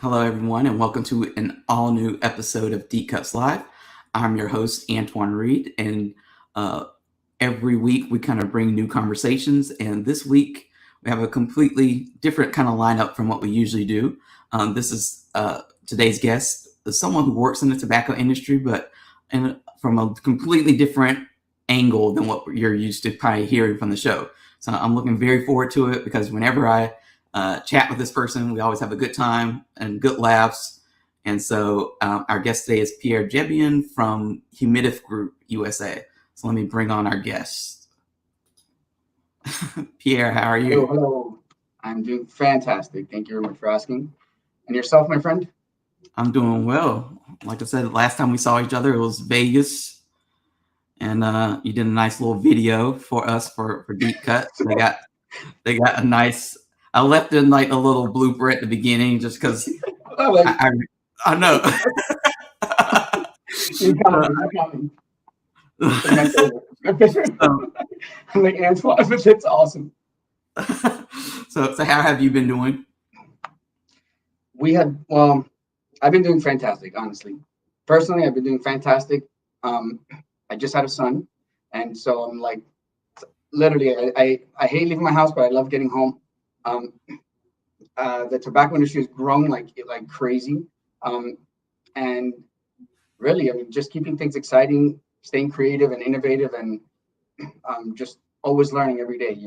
Hello, everyone, and welcome to an all-new episode of Deep Cuts Live. I'm your host, Antoine Reid, and every week we kind of bring new conversations. And this week we have a completely different kind of lineup from what we usually do. This is today's guest, is someone who works in the tobacco industry, but from a completely different angle than what you're used to probably hearing from the show. So I'm looking very forward to it because whenever I chat with this person, we always have a good time and good laughs. And so our guest today is Pierre Jebian from HumidifGroup USA. So let me bring on our guest. Pierre, how are you? Hello. I'm doing fantastic. Thank you very much for asking. And yourself, my friend? I'm doing well. Like I said, last time we saw each other, it was Vegas. And you did a nice little video for us for Deep Cut. They got a nice. I left in like a little blooper at the beginning just because I know. You're coming. I'm like, Antoine, but it's awesome. So how have you been doing? I've been doing fantastic, honestly. Personally, I've been doing fantastic. I just had a son, and so I'm like, literally, I hate leaving my house, but I love getting home. The tobacco industry has grown like crazy, and really, I mean, just keeping things exciting, staying creative and innovative, and just always learning every day.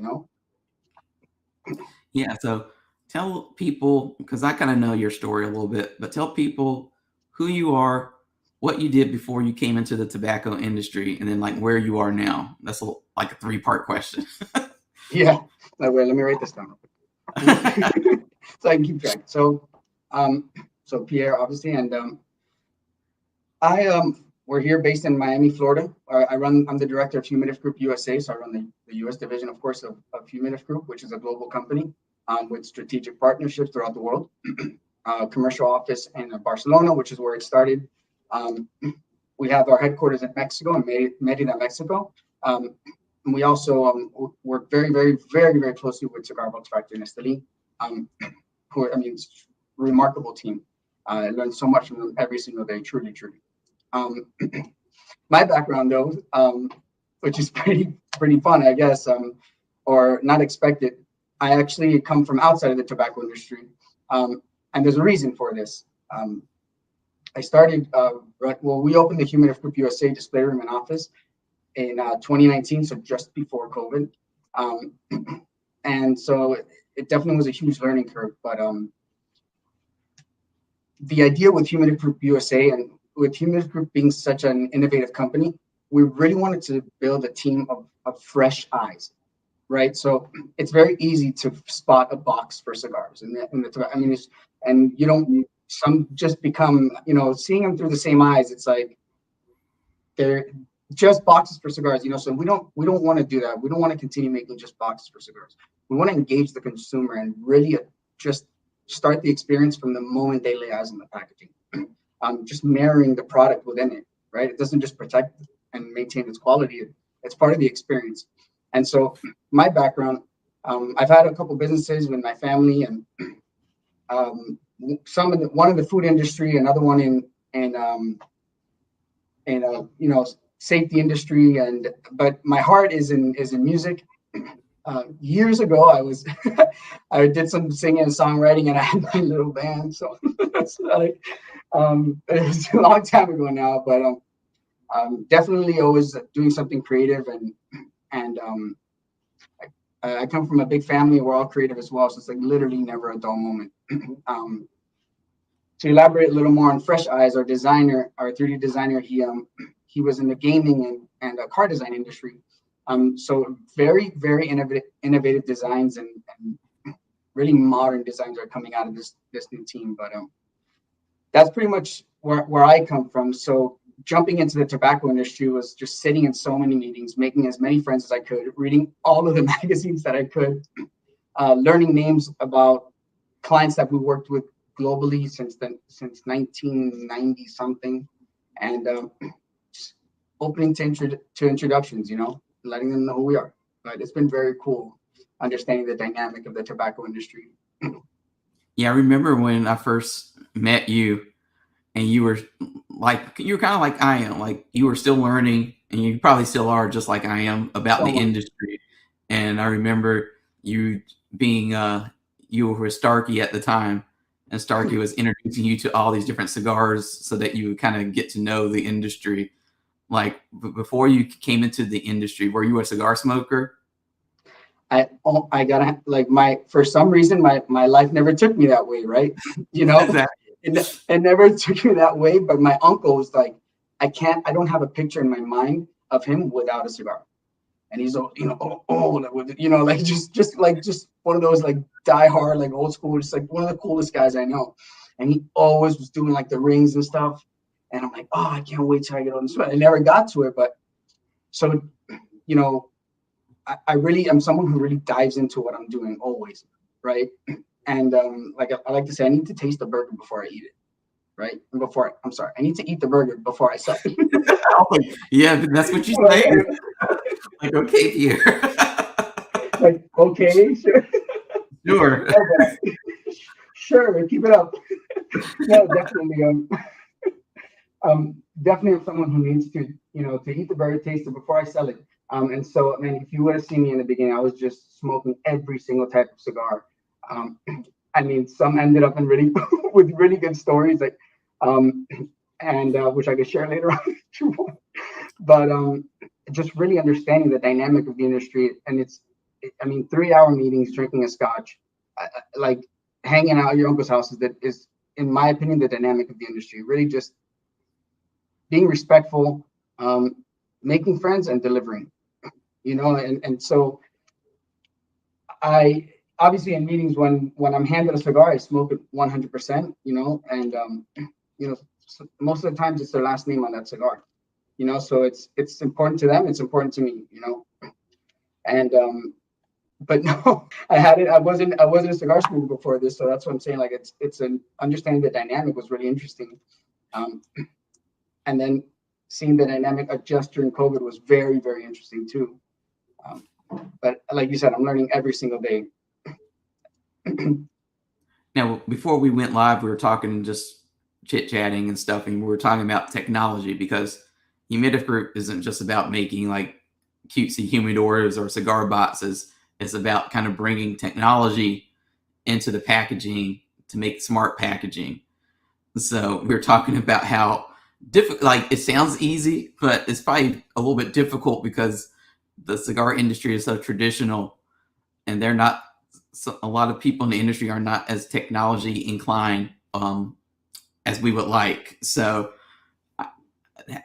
Yeah. So tell people, because I kind of know your story a little bit, but tell people who you are, what you did before you came into the tobacco industry, and then like where you are now. That's like a 3-part question. Yeah. Wait, let me write this down. So I can keep track. So Pierre, obviously, and we're here based in Miami, Florida. I'm the director of HumidifGroup USA, so I run the US division, of course, of HumidifGroup, which is a global company with strategic partnerships throughout the world. Commercial office in Barcelona, which is where it started. We have our headquarters in Mexico, in Merida, Mexico. And we also work very, very, very, very closely with Cigar Factory in Esteli, it's a remarkable team. I learned so much from them every single day, truly, truly. My background, though, which is pretty fun, I guess, or not expected. I actually come from outside of the tobacco industry, and there's a reason for this. I started, we opened the HumidifGroup USA display room and office in 2019, so just before COVID. And so it definitely was a huge learning curve. But the idea with HumidifGroup USA and with HumidifGroup being such an innovative company, we really wanted to build a team of fresh eyes, right? So it's very easy to spot a box for cigars, and you don't. Some just become, seeing them through the same eyes. It's like they're just boxes for cigars, So we don't want to do that. We don't want to continue making just boxes for cigars. We want to engage the consumer and really just start the experience from the moment they lay eyes on the packaging. Just marrying the product within it, right? It doesn't just protect and maintain its quality. It's part of the experience. And so my background, I've had a couple businesses with my family, and one in the food industry, another one in safety industry, but my heart is in music. Years ago, I did some singing and songwriting, and I had my little band. So that's like it's a long time ago now, but definitely always doing something creative, and I come from a big family. We're all creative as well, so it's like literally never a dull moment. To elaborate a little more on Fresh Eyes, our designer, our 3D designer, he was in the gaming and car design industry. So very, very innovative designs and really modern designs are coming out of this new team. But that's pretty much where I come from. So jumping into the tobacco industry was just sitting in so many meetings, making as many friends as I could, reading all of the magazines that I could, learning names about clients that we worked with globally since 1990 something, and just opening to introductions, letting them know who we are. But it's been very cool understanding the dynamic of the tobacco industry. Yeah, I remember when I first met you, and you were kind of like I am, like you were still learning, and you probably still are, just like I am, about So the much. industry. And I remember you being you were with Starkey at the time, and Starkey was introducing you to all these different cigars so that you would kind of get to know the industry. Like before you came into the industry, were you a cigar smoker? I gotta like my for some reason my life never took me that way, right? You know, That it never took me that way. But my uncle was like, I don't have a picture in my mind of him without a cigar. And he's all, like like just one of those like diehard, like old school, just like one of the coolest guys I know. And he always was doing like the rings and stuff. And I'm like, oh, I can't wait till I get on this one. I never got to it, but so you know, I really am someone who really dives into what I'm doing always, right? And like I like to say, I need to taste the burger before I eat it, right? And I'm sorry, I need to eat the burger before I sell it. yeah, that's what you say. Like, okay, Pierre. Like, okay, sure. Sure. No, but sure, keep it up. No, definitely. Definitely I'm someone who needs to, to eat the burger, taste it before I sell it. And so, I mean, if you would have seen me in the beginning, I was just smoking every single type of cigar. Um, I mean, some ended up in really with really good stories, like, um, and which I could share later on if you want. But just really understanding the dynamic of the industry, and I mean, 3 hour meetings, drinking a scotch, like hanging out at your uncle's house is, in my opinion, the dynamic of the industry. Really, just being respectful, um, making friends, and delivering. And so I obviously in meetings when I'm handed a cigar, I smoke it 100%. And most of the times it's their last name on that cigar. So it's important to them. It's important to me. And but no, I wasn't a cigar smoker before this, so that's what I'm saying. Like it's an understanding the dynamic was really interesting. Um, and then seeing the dynamic adjust during COVID was very, very interesting too. Um, but like you said, I'm learning every single day. Now, before we went live, we were talking, just chit chatting and stuff, and we were talking about technology, because HumidifGroup isn't just about making like cutesy humidors or cigar boxes. It's about kind of bringing technology into the packaging to make smart packaging. So we were talking about how difficult, like it sounds easy, but it's probably a little bit difficult because the cigar industry is so traditional, and they're not. So a lot of people in the industry are not as technology inclined as we would like. So,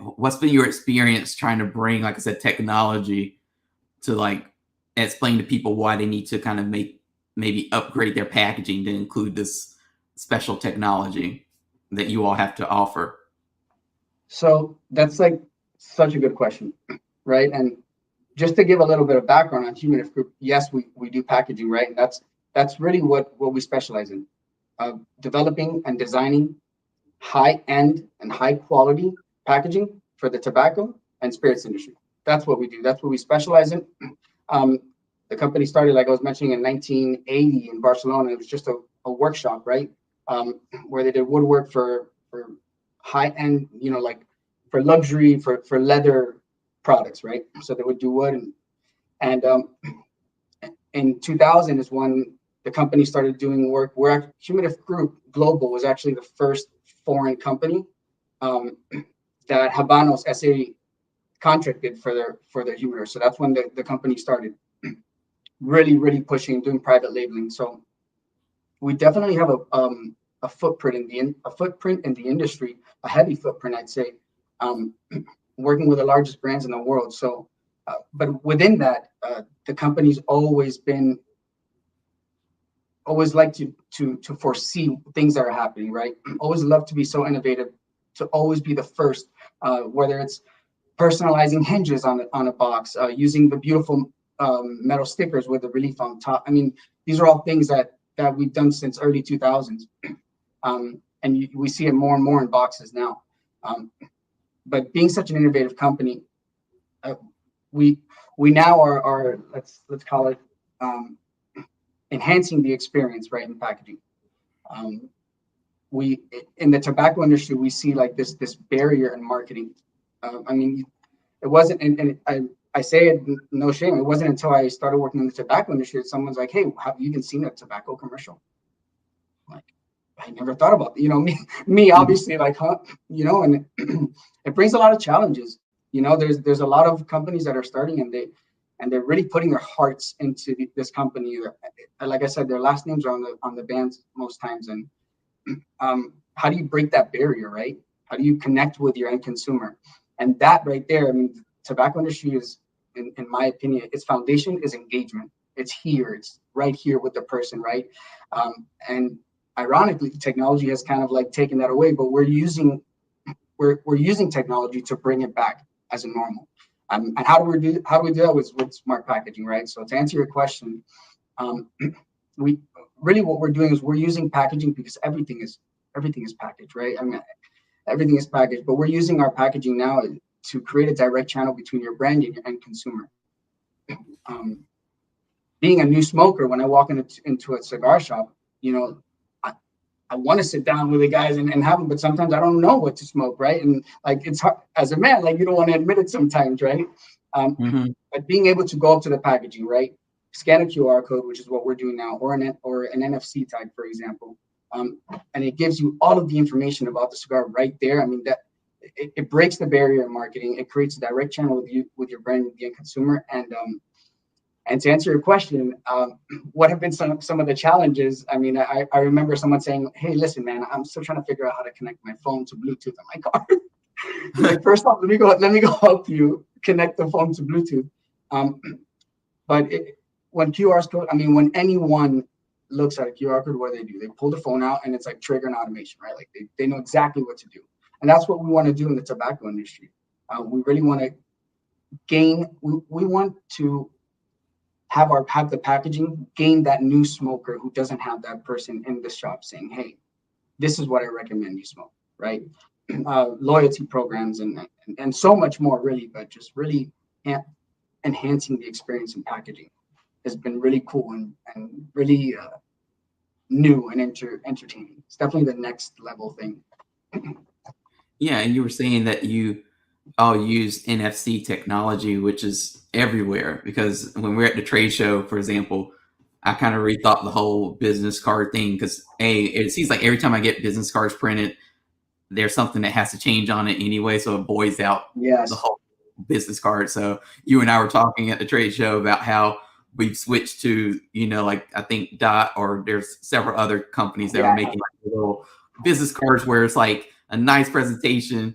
what's been your experience trying to bring, like I said, technology to like explain to people why they need to kind of maybe upgrade their packaging to include this special technology that you all have to offer? So that's like such a good question, right? And just to give a little bit of background on HumidifGroup, yes, we do packaging, right? And that's really what we specialize in, developing and designing high end and high quality packaging for the tobacco and spirits industry. That's what we do. That's what we specialize in. Um, the company started, like I was mentioning, in 1980 in Barcelona. It was just a workshop, right? Where they did woodwork for high end, like for luxury, for leather products, right? So they would do wood, and in 2000 is when the company started doing work. Where HumidifGroup Global was actually the first foreign company um, that Habanos SA contracted for their humidor. So that's when the company started really, really pushing, doing private labeling. So we definitely have a footprint in the industry, a heavy footprint, I'd say, um, working with the largest brands in the world. So, but within that, the company's always like to foresee things that are happening, right? Always love to be so innovative, to always be the first, whether it's personalizing hinges on a box, using the beautiful metal stickers with the relief on top. I mean, these are all things that we've done since early 2000s, and we see it more and more in boxes now. But being such an innovative company, uh, we we now are let's call it enhancing the experience, right, in packaging. Um, we in the tobacco industry, we see like this barrier in marketing. I mean, it wasn't, and I say it no shame. It wasn't until I started working in the tobacco industry that someone's like, "Hey, have you even seen a tobacco commercial?" Like, I never thought about that. Me obviously, like, huh? And it brings a lot of challenges. There's a lot of companies that are starting, and they're really putting their hearts into this company. Like I said, their last names are on the bands most times. And how do you break that barrier, right? How do you connect with your end consumer? And that right there, I mean, the tobacco industry is, in my opinion, its foundation is engagement. It's right here with the person, right? And ironically, technology has kind of like taken that away, but we're using technology to bring it back as a normal. And how do we do that with smart packaging, right? So to answer your question, we really, what we're doing is we're using packaging because everything is packaged, right? I mean, everything is packaged, but we're using our packaging now to create a direct channel between your brand and your end consumer. Being a new smoker, when I walk into a cigar shop, I want to sit down with the guys and have them, but sometimes I don't know what to smoke, right? And like, it's hard as a man, like, you don't want to admit it sometimes, right? But being able to go up to the packaging, right? Scan a QR code, which is what we're doing now, or an NFC tag, for example, and it gives you all of the information about the cigar right there. I mean, that it breaks the barrier in marketing. It creates a direct channel with your brand, with the end consumer. And to answer your question, what have been some of the challenges? I mean, I remember someone saying, "Hey, listen, man, I'm still trying to figure out how to connect my phone to Bluetooth on my car." Like, first off, let me go help you connect the phone to Bluetooth. But when QR's code, I mean, when anyone looks at a QR code, what do? They pull the phone out, and it's like trigger an automation, right? Like, they know exactly what to do, and that's what we want to do in the tobacco industry. We really want to gain. We want to have the packaging gain that new smoker who doesn't have that person in the shop saying, "Hey, this is what I recommend you smoke," right? Loyalty programs and so much more, really. But just really enhancing the experience in packaging has been really cool and really new and entertaining. It's definitely the next level thing. Yeah, and you were saying that you all use NFC technology, which is everywhere, because when we're at the trade show, for example, I kind of rethought the whole business card thing because it seems like every time I get business cards printed, there's something that has to change on it anyway, so it boils out the whole business card. So you and I were talking at the trade show about how we've switched to, like, I think Dot, or there's several other companies that are making like little business cards where it's like a nice presentation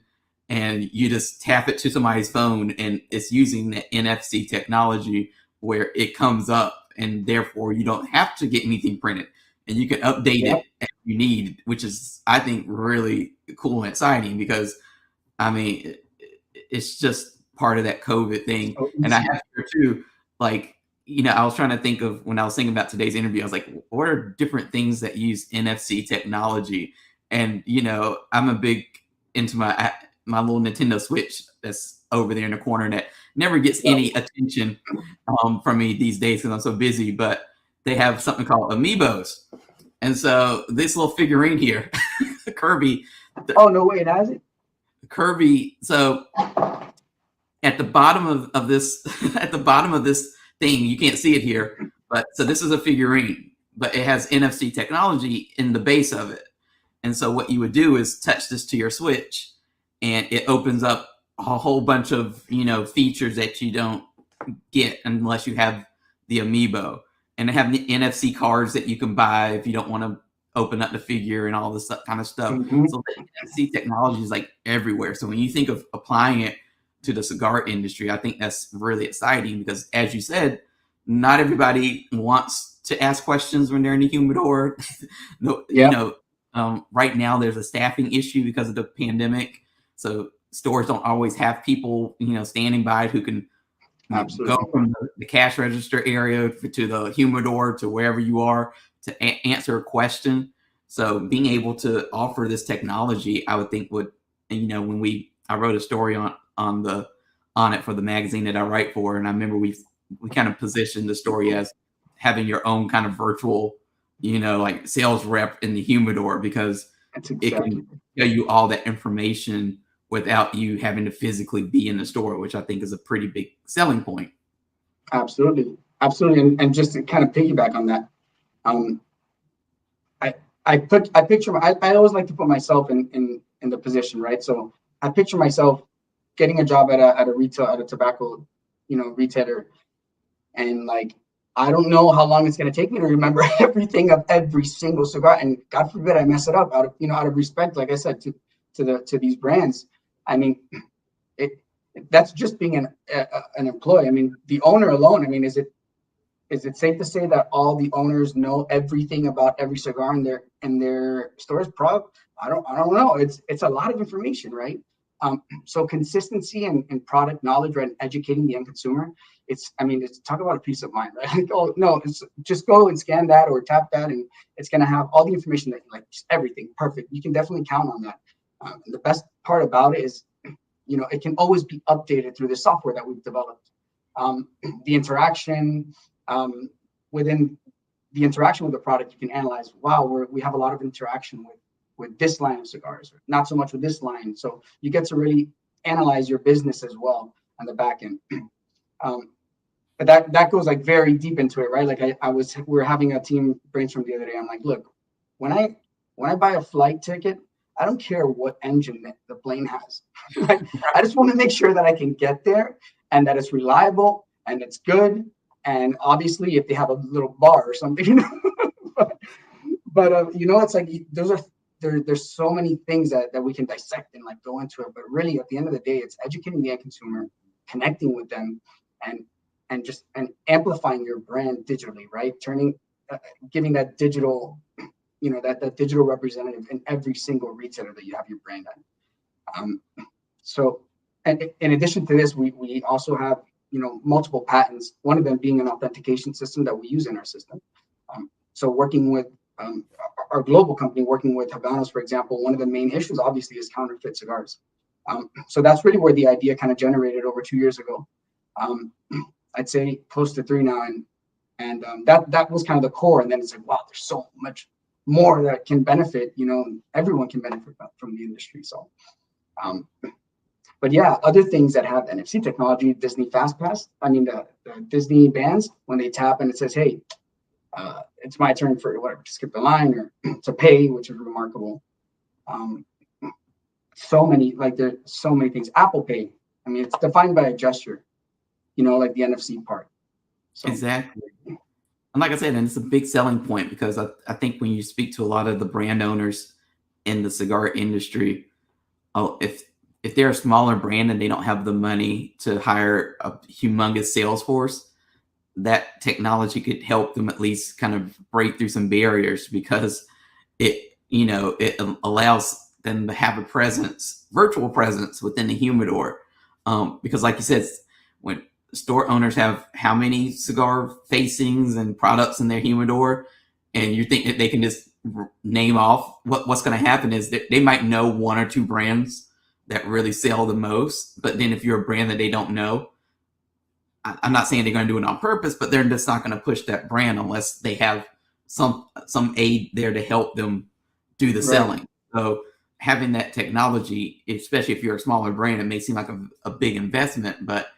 and you just tap it to somebody's phone and it's using the NFC technology where it comes up, and therefore you don't have to get anything printed and you can update it as you need, which is, I think, really cool and exciting because, I mean, it's just part of that COVID thing. And I have here too, like, I was trying to think of, when I was thinking about today's interview, I was like, what are different things that use NFC technology? And, I'm a big into my little Nintendo Switch that's over there in the corner that never gets any attention from me these days because I'm so busy, but they have something called Amiibos. And so this little figurine here, Kirby. Oh, no way, it has it? Kirby. So at the bottom of this, at the bottom of this thing, you can't see it here, but so this is a figurine, but it has NFC technology in the base of it. And so what you would do is touch this to your Switch, and it opens up a whole bunch of, features that you don't get unless you have the Amiibo. And they have the NFC cards that you can buy if you don't want to open up the figure and all this kind of stuff. So the NFC technology is like everywhere. So when you think of applying it to the cigar industry, I think that's really exciting because, as you said, not everybody wants to ask questions when they're in the humidor. Right now there's a staffing issue because of the pandemic. So stores don't always have people, standing by who can go from the cash register area to the humidor to wherever you are to answer a question. So being able to offer this technology, I would think would, when I wrote a story on it for the magazine that I write for, and I remember we kind of positioned the story as having your own kind of virtual, like sales rep in the humidor, because That's it exactly. can tell you all that information without you having to physically be in the store, which I think is a pretty big selling point. Absolutely. Absolutely. And just to kind of piggyback on that, um, I I picture I always like to put myself in the position, right? So I picture myself getting a job at a retail at a tobacco, retailer, and like I don't know how long it's gonna take me to remember everything of every single cigar, and God forbid I mess it up out of respect, like I said, to these brands. I mean, it that's just being an employee. I mean, the owner alone. I mean, is it safe to say that all the owners know everything about every cigar in their stores? I don't know. It's a lot of information, right? So consistency and product knowledge, right, and educating the end consumer. It's talk about a peace of mind, right? Like, oh no, it's just go and scan that or tap that, and it's gonna have all the information that you like, just everything perfect. You can definitely count on that. And the best part about it is, it can always be updated through the software that we've developed. The interaction within the interaction with the product, you can analyze, wow, we have a lot of interaction with this line of cigars, or not so much with this line. So you get to really analyze your business as well on the back end. But that goes like very deep into it, right? Like we were having a team brainstorm the other day. I'm like, look, when I buy a flight ticket, I don't care what engine the plane has. Like, I just want to make sure that I can get there and that it's reliable and it's good. And obviously, if they have a little bar or something, but it's like there's so many things that we can dissect and like go into it. But really, at the end of the day, it's educating the end consumer, connecting with them, and amplifying your brand digitally, right? Giving that digital, that digital representative in every single retailer that you have your brand at. So, and in addition to this, we also have multiple patents. One of them being an authentication system that we use in our system. So working with our global company, working with Habanos, for example, one of the main issues obviously is counterfeit cigars. So that's really where the idea kind of generated over 2 years ago. I'd say close to 3 now, and that was kind of the core. And then it's like, wow, there's so much more that can benefit. Everyone can benefit from the industry. So, but yeah, other things that have NFC technology, Disney FastPass. I mean, the Disney bands, when they tap and it says, hey, it's my turn for whatever to skip the line or to pay, which is remarkable. There's so many things. Apple Pay. I mean, it's defined by a gesture. Like the NFC part. So. Exactly. And like I said, and it's a big selling point because I think when you speak to a lot of the brand owners in the cigar industry, if they're a smaller brand and they don't have the money to hire a humongous sales force, that technology could help them at least kind of break through some barriers because it allows them to have a virtual presence within the humidor. Because like you said, when store owners have how many cigar facings and products in their humidor, and you think that they can just name off what's going to happen is that they might know 1 or 2 brands that really sell the most. But then if you're a brand that they don't know, I'm not saying they're going to do it on purpose, but they're just not going to push that brand unless they have some aid there to help them do the selling. So having that technology, especially if you're a smaller brand, it may seem like a big investment, but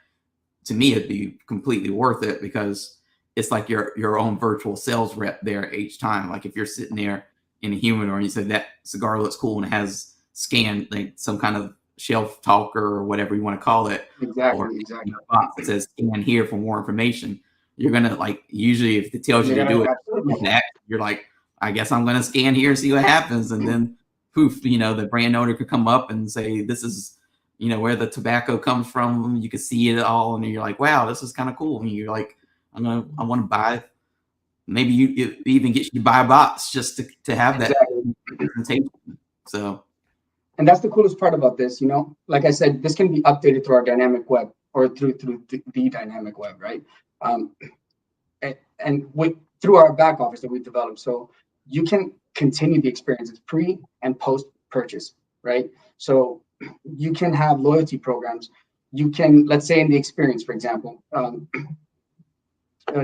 to me, it'd be completely worth it because it's like your own virtual sales rep there each time. Like if you're sitting there in a humidor and you say that cigar looks cool and it has scanned like some kind of shelf talker or whatever you want to call it, Exactly. a box that says scan here for more information. You're gonna like usually if it tells you to do it, you're like, I guess I'm gonna scan here and see what happens, and then poof, the brand owner could come up and say this is where the tobacco comes from. You can see it all, and you're like, wow, this is kind of cool. And you're like, I want to buy. Maybe it even gets you to buy a box just to have that presentation. So. And that's the coolest part about this, like I said, this can be updated through our dynamic web or through the dynamic web, right? And through our back office that we developed. So you can continue the experience. It's pre and post purchase, right? So you can have loyalty programs. You can, let's say in the experience, for example,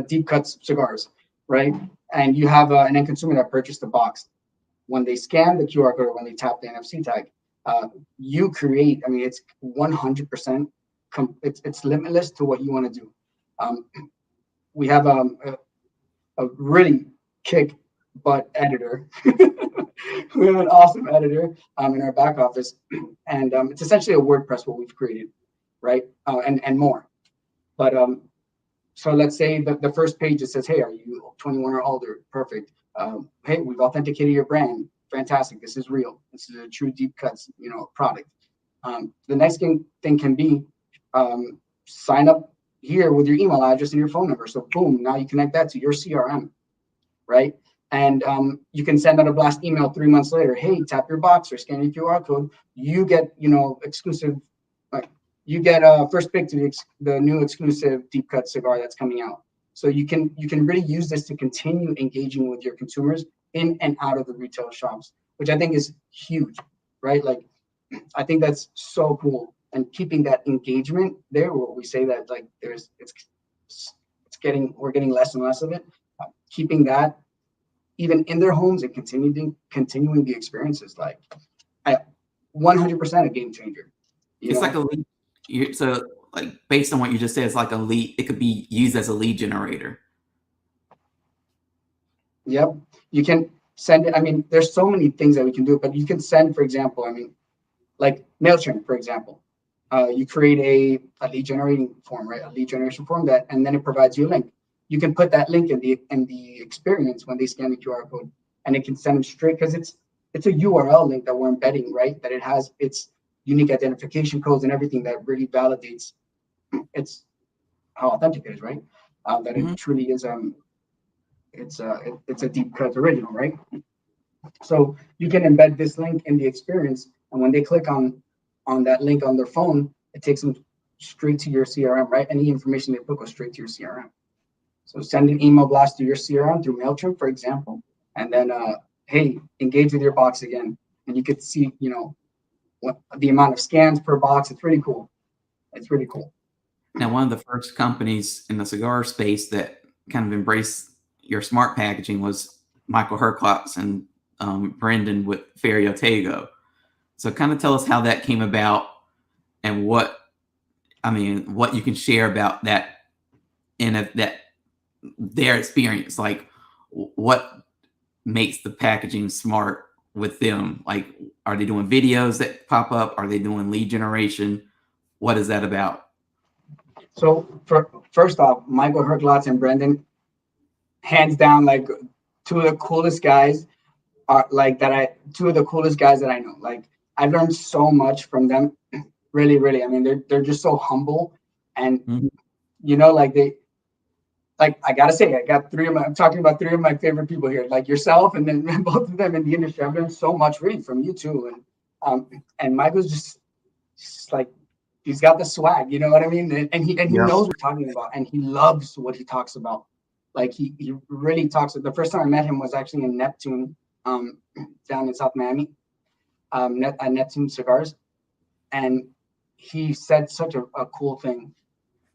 deep cuts cigars, right? And you have an end consumer that purchased the box. when they scan the QR code or when they tap the NFC tag, you create. I mean, it's 100%. It's limitless to what you want to do. We have a really kick butt editor. We have an awesome editor in our back office, and it's essentially a WordPress what we've created, right? And more. But so let's say the first page it says, "Hey, are you 21 or older?" Perfect. Hey, we've authenticated your brand. Fantastic. This is real. This is a true deep cuts, product. The next thing can be sign up here with your email address and your phone number. So boom, now you connect that to your CRM, right? And you can send out a blast email 3 months later. Hey, tap your box or scan your QR code. You get, exclusive. You get first pick to the new exclusive deep cut cigar that's coming out. So you can really use this to continue engaging with your consumers in and out of the retail shops, which I think is huge, right? Like, I think that's so cool. And keeping that engagement there, where we say that like we're getting less and less of it. Keeping that even in their homes and continuing the experiences, like 100% a game changer. It's like a lead. So like based on what you just said, it's like a lead. It could be used as a lead generator. Yep. You can send it. I mean, there's so many things that we can do, but you can send, for example, like MailChimp, for example. You create a lead generating form, right? A lead generation form and then it provides you a link. You can put that link in the experience when they scan the QR code, and it can send them straight, because it's a URL link that we're embedding, right? That it has its unique identification codes and everything that really validates it's how authentic it is, right? That it truly is. It's a deep cut original, right? So you can embed this link in the experience, and when they click on that link on their phone, it takes them straight to your CRM, right? Any information they put goes straight to your CRM. So send an email blast to your CRM through MailChimp, for example, and then hey, engage with your box again, and you could see, what the amount of scans per box. It's really cool. It's really cool. Now, one of the first companies in the cigar space that kind of embraced your smart packaging was Michael Herklotz and Brendan with Ferio Tego. So kind of tell us how that came about and what you can share about that and that their experience. Like, what makes the packaging smart with them? Like, are they doing videos that pop up? Are they doing lead generation? What is that about? So first off, Michael Herklotz and Brendan, hands down, like two of the coolest guys two of the coolest guys that I know. Like, I've learned so much from them. Really, really. I mean, they're just so humble, and I gotta say, I got I'm talking about three of my favorite people here, like yourself, and then both of them in the industry. I've learned so much really from you too. And Michael's just like, he's got the swag, you know what I mean? And he knows what he's talking about, and he loves what he talks about. Like, he really talks. The first time I met him was actually in Neptune, down in South Miami, at Neptune Cigars, and he said such a cool thing.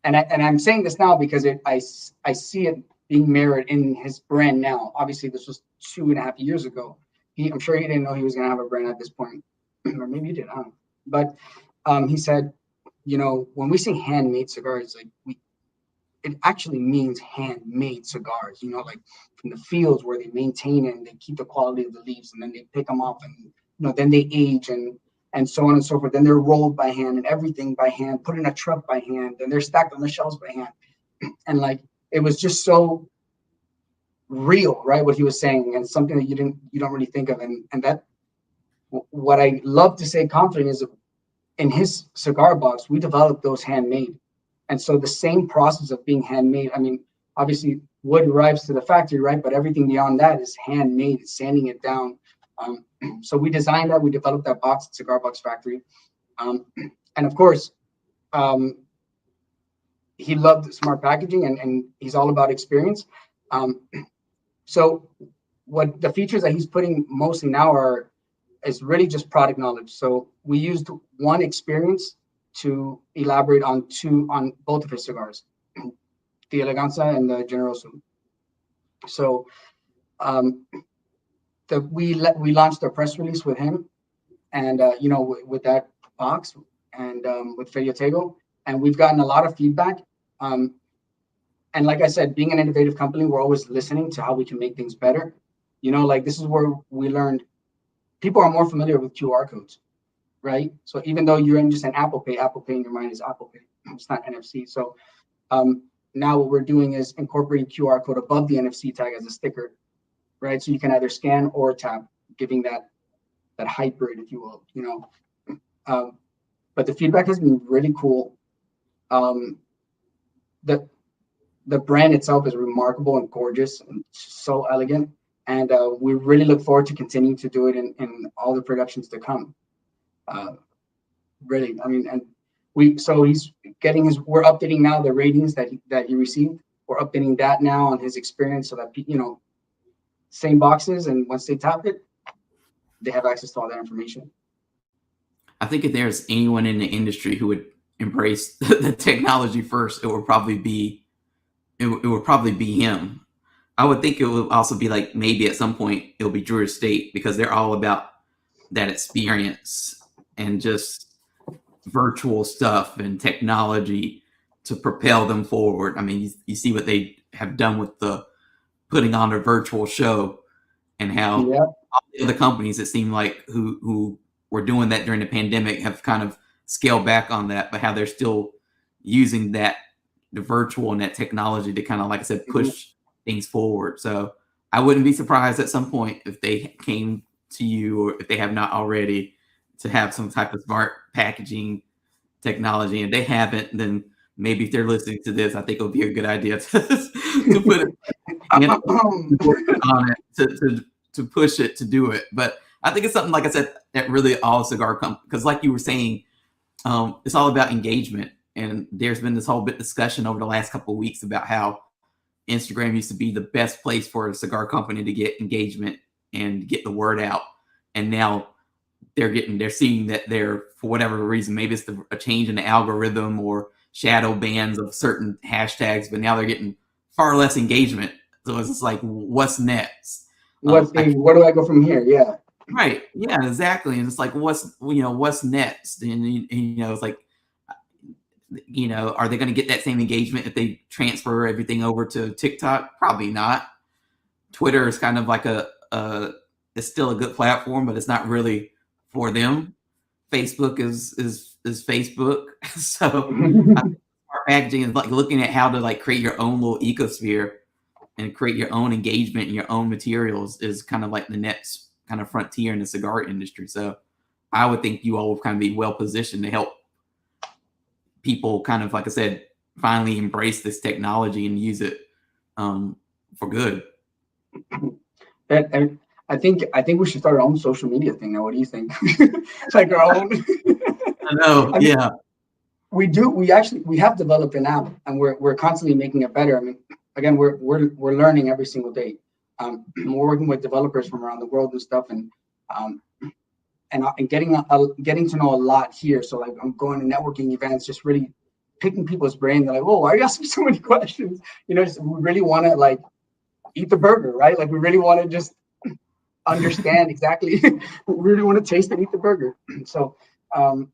And I'm saying this now because I see it being mirrored in his brand now. Obviously, this was 2.5 years ago. I'm sure he didn't know he was going to have a brand at this point, or maybe he did. I don't know. But he said, when we say handmade cigars, like it actually means handmade cigars. Like from the fields where they maintain and they keep the quality of the leaves, and then they pick them off, and then they age and so on and so forth. Then they're rolled by hand and everything by hand, put in a truck by hand, and they're stacked on the shelves by hand. And like, it was just so real, right? What he was saying, and something that you don't really think of. And that, what I love to say confidently is, in his cigar box, we developed those handmade. And so the same process of being handmade, I mean, obviously wood arrives to the factory, right? But everything beyond that is handmade, it's sanding it down. So we designed that, we developed that box at Cigar Box Factory. And of course, he loved smart packaging, and he's all about experience. So what the features that he's putting mostly now is really just product knowledge. So we used one experience to elaborate on both of his cigars, the Eleganza and the Generoso. So we launched a press release with him, and with that box, and with Feriotego, and we've gotten a lot of feedback. And like I said, being an innovative company, we're always listening to how we can make things better. Like this is where we learned people are more familiar with QR codes, right? So even though you're in just an Apple Pay in your mind is Apple Pay. It's not NFC. So now what we're doing is incorporating QR code above the NFC tag as a sticker, right? So you can either scan or tap, giving that hybrid, if you will. But the feedback has been really cool. The brand itself is remarkable and gorgeous and so elegant. And we really look forward to continuing to do it in all the productions to come. Really, I mean, and we're updating now the ratings that he received. We're updating that now on his experience so that, same boxes, and once they tap it, they have access to all that information. I think if there's anyone in the industry who would embrace the technology first, it would probably be him. I would think it would also be like maybe at some point it'll be Drew Estate, because they're all about that experience and just virtual stuff and technology to propel them forward. I mean, you see what they have done with the putting on a virtual show, and how all the other companies, it seemed like, who were doing that during the pandemic have kind of scaled back on that, but how they're still using the virtual and that technology to kind of, like I said, push things forward. So I wouldn't be surprised at some point if they came to you, or if they have not already, to have some type of smart packaging technology. And they haven't, then maybe if they're listening to this, I think it would be a good idea to put it on it, to push it, to do it. But I think it's something, like I said, that really all cigar companies, because like you were saying, it's all about engagement. And there's been this whole bit discussion over the last couple of weeks about how Instagram used to be the best place for a cigar company to get engagement and get the word out. And now they're seeing that for whatever reason, maybe it's a change in the algorithm or shadow bans of certain hashtags, but now they're getting far less engagement. So it's just like, what's next? Where do I go from here? Yeah. Right. Yeah, exactly. And it's like, what's next? And it's like, are they going to get that same engagement if they transfer everything over to TikTok? Probably not. Twitter is kind of like it's still a good platform, but it's not really for them. Facebook is Facebook. So smart packaging is like looking at how to like create your own little ecosphere and create your own engagement and your own materials is kind of like the next kind of frontier in the cigar industry. So I would think you all would kind of be well positioned to help people kind of, like I said, finally embrace this technology and use it for good. And I think we should start our own social media thing now. What do you think? It's like our own. I know. Yeah. We do. We have developed an app, and we're constantly making it better. I mean, again, we're learning every single day. We're working with developers from around the world and stuff, and getting to know a lot here. So like, I'm going to networking events, just really picking people's brain. They're like, "Oh, why are you asking so many questions?" We really want to like eat the burger, right? Like we really want to just understand exactly. We really want to taste and eat the burger. So, so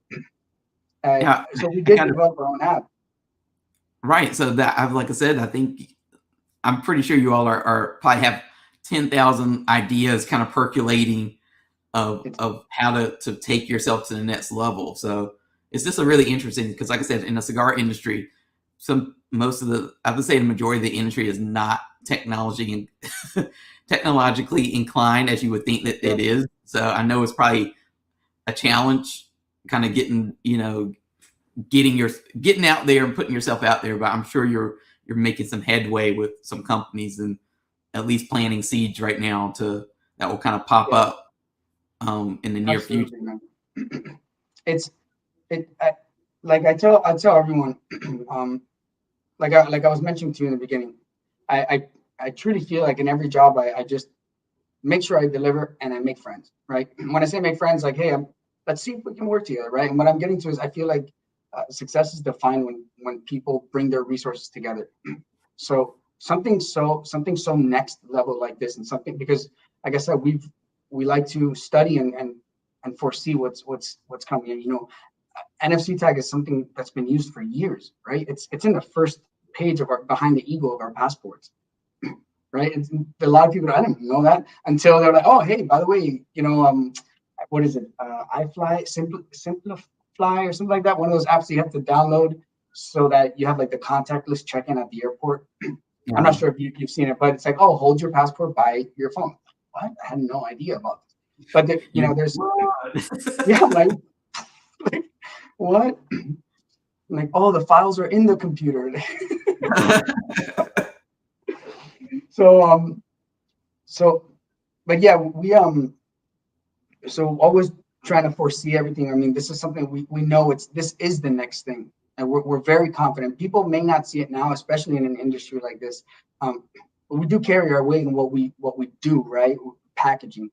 we did develop our own app. Right. So that, like I said, I'm pretty sure you all are probably have 10,000 ideas kind of percolating of how to take yourself to the next level. So it's just a really interesting, because like I said, in the cigar industry, I would say the majority of the industry is not technologically inclined as you would think that it is. So I know it's probably a challenge kind of getting out there and putting yourself out there, but I'm sure you're making some headway with some companies and at least planting seeds right now that will kind of pop up in the near future. Like I tell everyone, like I was mentioning to you in the beginning, I truly feel like in every job I just make sure I deliver and I make friends, right? When I say make friends, like, hey, let's see if we can work together, right? And what I'm getting to is I feel like success is defined when people bring their resources together. So something so next level like this, and something, because like I said, we like to study and foresee what's coming. And NFC tag is something that's been used for years, right? It's in the first page of our behind the eagle of our passports, right? It's, a lot of people, I didn't know that until they're like, oh, hey, by the way, what is it? Simplify or something like that. One of those apps you have to download so that you have like the contactless check-in at the airport. I'm not sure if you've seen it, but it's like, oh, hold your passport by your phone. What? I had no idea about this. But there's yeah, like what? Like, oh, the files are in the computer. But yeah, we so always trying to foresee everything. I mean, this is something we know this is the next thing, and we're very confident. People may not see it now, especially in an industry like this. But we do carry our weight in what we do, right? Packaging.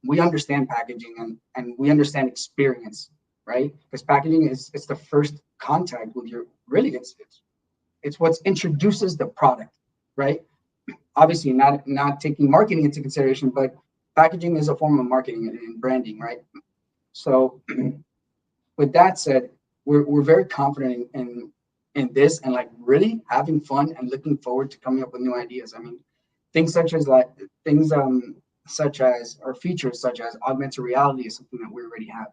We understand packaging and we understand experience, right? Because packaging it's the first contact with your it's what introduces the product, right? Obviously not taking marketing into consideration, but packaging is a form of marketing and branding, right? So with that said, we're very confident in this and like really having fun and looking forward to coming up with new ideas. I mean, things such as or features such as augmented reality is something that we already have,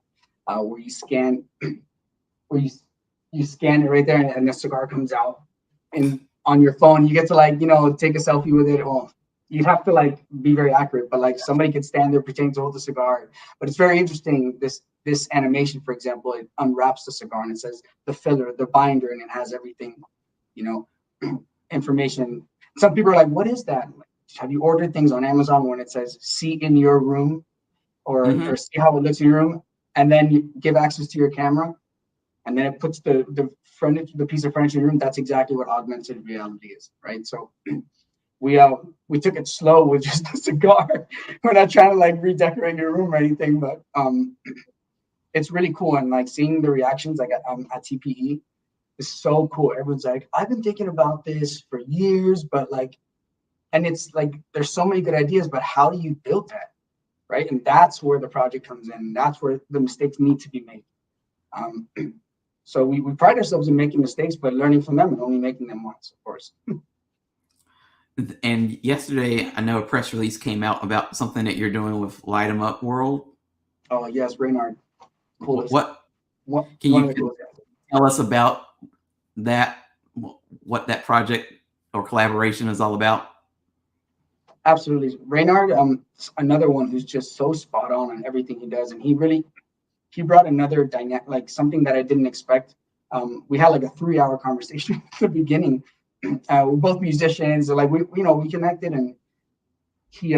where you scan you scan it right there and the cigar comes out, and on your phone you get to take a selfie with it. Well, you'd have to be very accurate, but somebody could stand there pretending to hold the cigar. But it's very interesting, this animation, for example. It unwraps the cigar and it says the filler, the binder, and it has everything, information. Some people are like, what is that? Have you ordered things on Amazon when it says see in your room or see how it looks in your room, and then you give access to your camera, and then it puts the piece of furniture in your room? That's exactly what augmented reality is, right? So we took it slow with just a cigar. We're not trying to redecorate your room or anything, but it's really cool. And seeing the reactions at TPE is so cool. Everyone's like, I've been thinking about this for years, but and it's there's so many good ideas, but how do you build that, right? And that's where the project comes in. That's where the mistakes need to be made. So we pride ourselves in making mistakes, but learning from them and only making them once, of course. And yesterday, I know a press release came out about something that you're doing with Light 'em Up World. Oh yes, Reynard. Coolest. Can you tell us about that? What that project or collaboration is all about? Absolutely, Reynard. Another one who's just so spot on everything he does, and he brought another dynamic, something that I didn't expect. We had a 3-hour conversation at the beginning. We're both musicians, so we connected, and he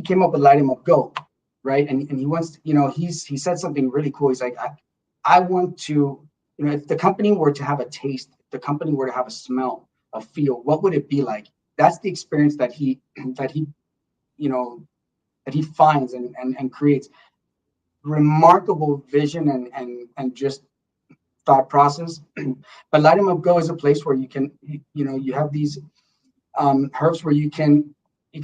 came up with Light 'em Up Go, right? And he wants to, he said something really cool. He's like, I want to, if the company were to have a taste, if the company were to have a smell, a feel, what would it be like? That's the experience that he finds and creates. Remarkable vision and just thought process. But Light 'em Up Go is a place where you can, you have these herbs where you can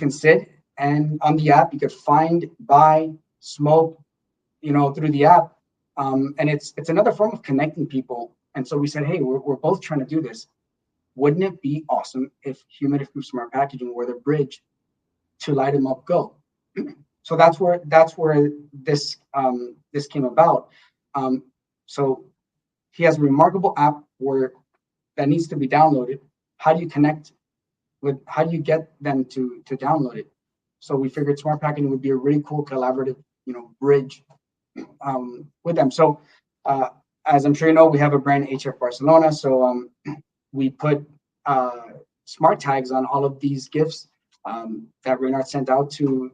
sit, and on the app you could find, buy, smoke, through the app. And it's another form of connecting people. And so we said, hey, we're both trying to do this. Wouldn't it be awesome if HumidifGroup Smart Packaging were the bridge to Light 'em Up Go? So that's where this came about. So he has a remarkable app that needs to be downloaded. How do you connect how do you get them to download it? So we figured Smart Packaging would be a really cool collaborative, bridge with them. So as I'm sure you know, we have a brand, HF Barcelona. So we put smart tags on all of these gifts that Reynard sent out to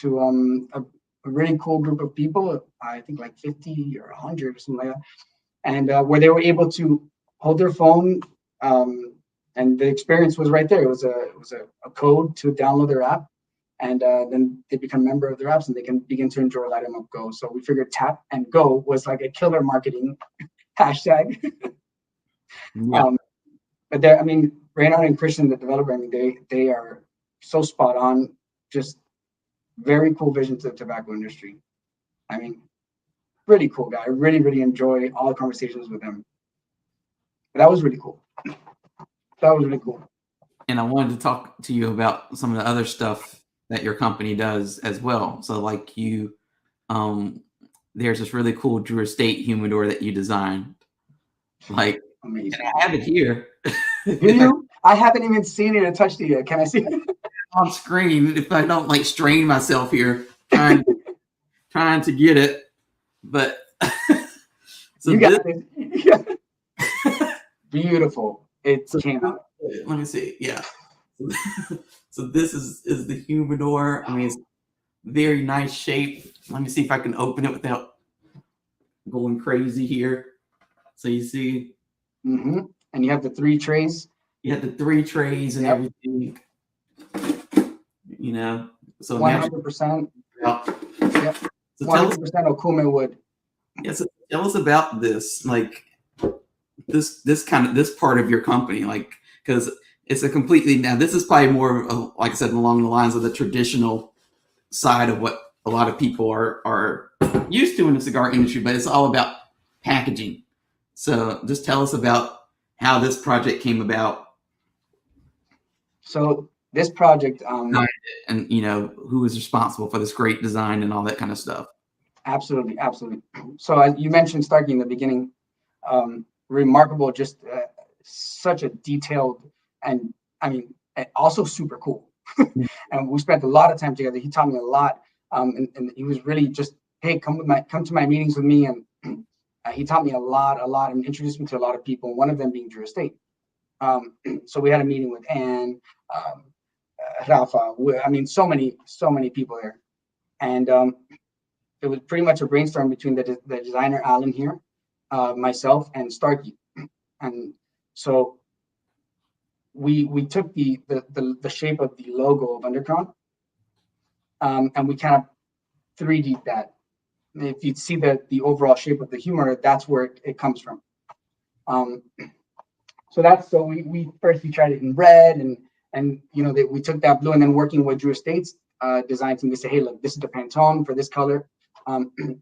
a really cool group of people. I think 50 or 100 or something like that. And where they were able to hold their phone, and the experience was right there. It was a code to download their app, and then they become a member of their apps and they can begin to enjoy Light 'em Up Go. So we figured tap and go was a killer marketing hashtag. Yeah. But Reynard and Christian, the developer, they are so spot on, just very cool vision to the tobacco industry. I mean, really cool guy. I really, really enjoy all the conversations with him. That was really cool. That was really cool. And I wanted to talk to you about some of the other stuff that your company does as well. So like there's this really cool Drew Estate humidor that you designed. Like, amazing. And I have it here. Do you? I haven't even seen it or touched it yet. Can I see it? On screen, if I don't like strain myself here trying to get it. But so you got it. Yeah. Beautiful. It came out. Let me see. Yeah. So this is the humidor. I mean, it's very nice shape. Let me see if I can open it without going crazy here. So you see. Mm-hmm. And you have the 3 trays. You have the 3 trays and everything. You know. So 100%. Yep. So 100% Okume wood. Yeah. So tell us about this. Like this part of your company, like, because it's a completely, now this is probably more of, like I said, along the lines of the traditional side of what a lot of people are used to in the cigar industry, but it's all about packaging. So just tell us about how this project came about. So this project, and you know, who was responsible for this great design and all that kind of stuff. Absolutely. So as you mentioned Starkey in the beginning, remarkable, just such a detailed, and I mean, also super cool. And we spent a lot of time together. He taught me a lot, and he was really just, hey, come to my meetings with me, and he taught me a lot, and introduced me to a lot of people. One of them being Drew Estate. So we had a meeting with Anne, Rafa. I mean, so many people there, and it was pretty much a brainstorm between the designer Alan here, myself, and Starkey. And so we took the shape of the logo of Undercrown, and we kind of 3D'd that. If you see the overall shape of the humor, that's where it comes from. So we first tried it in red, and you know, we took that blue, and then working with Drew Estate's design team, they say, hey, look, this is the Pantone for this color,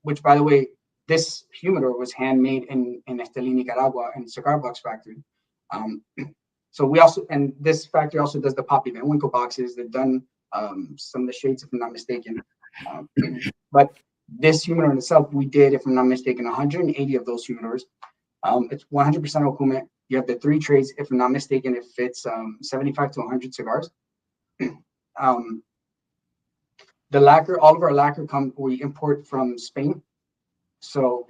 which, by the way, this humidor was handmade in Esteli, Nicaragua, in Cigar Box factory. So we also, and this factory also does the Poppy Van Winkle boxes. They've done some of the shades, if I'm not mistaken. But this humidor in itself, we did, if I'm not mistaken, 180 of those humidors. It's 100% Okume. You have the 3 trays. If I'm not mistaken, it fits 75 to 100 cigars. The lacquer, all of our lacquer we import from Spain. So,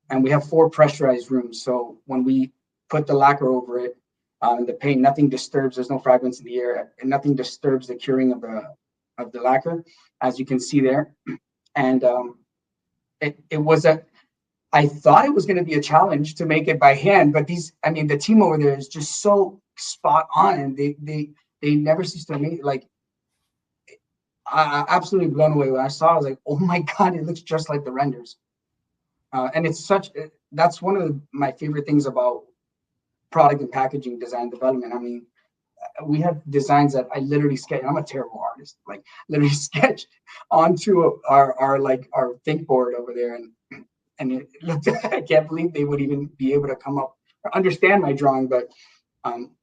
and we have 4 pressurized rooms. So when we put the lacquer over it, the paint, nothing disturbs. There's no fragments in the air, and nothing disturbs the curing of the lacquer, as you can see there. And it was I thought it was going to be a challenge to make it by hand, but the team over there is just so spot on, and they never cease to amaze. Like, I absolutely blown away when I saw it. I was like, oh my God, it looks just like the renders. And that's one of my favorite things about product and packaging design development. I mean, we have designs that I literally sketch. I'm a terrible artist, like literally sketched onto our think board over there, and it looked, I can't believe they would even be able to come up or understand my drawing. But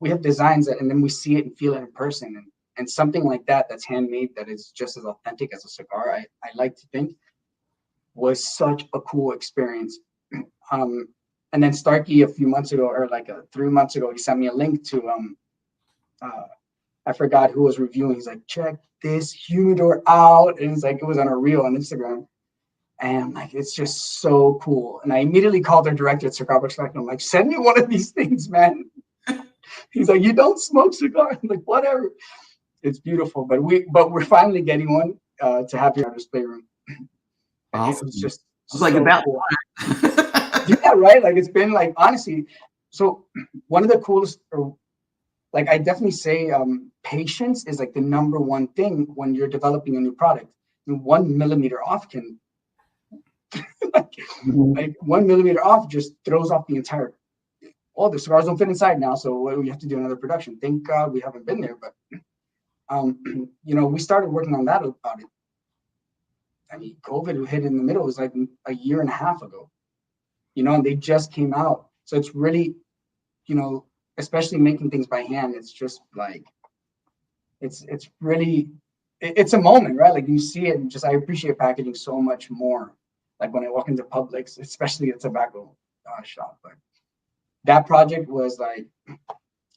we have designs and then we see it and feel it in person, and something like that's handmade, that is just as authentic as a cigar, I like to think, was such a cool experience. And then Starkey a few months ago, or 3 months ago, he sent me a link to I forgot who was reviewing. He's like, check this humidor out, and it's like, it was on a reel on Instagram, and I'm like, it's just so cool. And I immediately called their director at Cigar Box Factory. I'm like, send me one of these things, man. He's like, you don't smoke cigars? I'm like, whatever. It's beautiful, but we're finally getting one to have here in our display room. Awesome. It's just like so about cool. Yeah, right. Like, it's been like, honestly, so one of the coolest, or like, I definitely say patience is like the number one thing when you're developing a new product. 1 millimeter off can like 1 millimeter off just throws off the entire. Oh, the cigars don't fit inside now, so we have to do another production. Thank God we haven't been there, but We started working on that about it. I mean, COVID hit in the middle. It was like a year and a half ago, and they just came out. So it's really, especially making things by hand, it's just like, it's really, it's a moment, right? Like you see it and I appreciate packaging so much more. Like when I walk into Publix, especially a tobacco shop, but that project was like,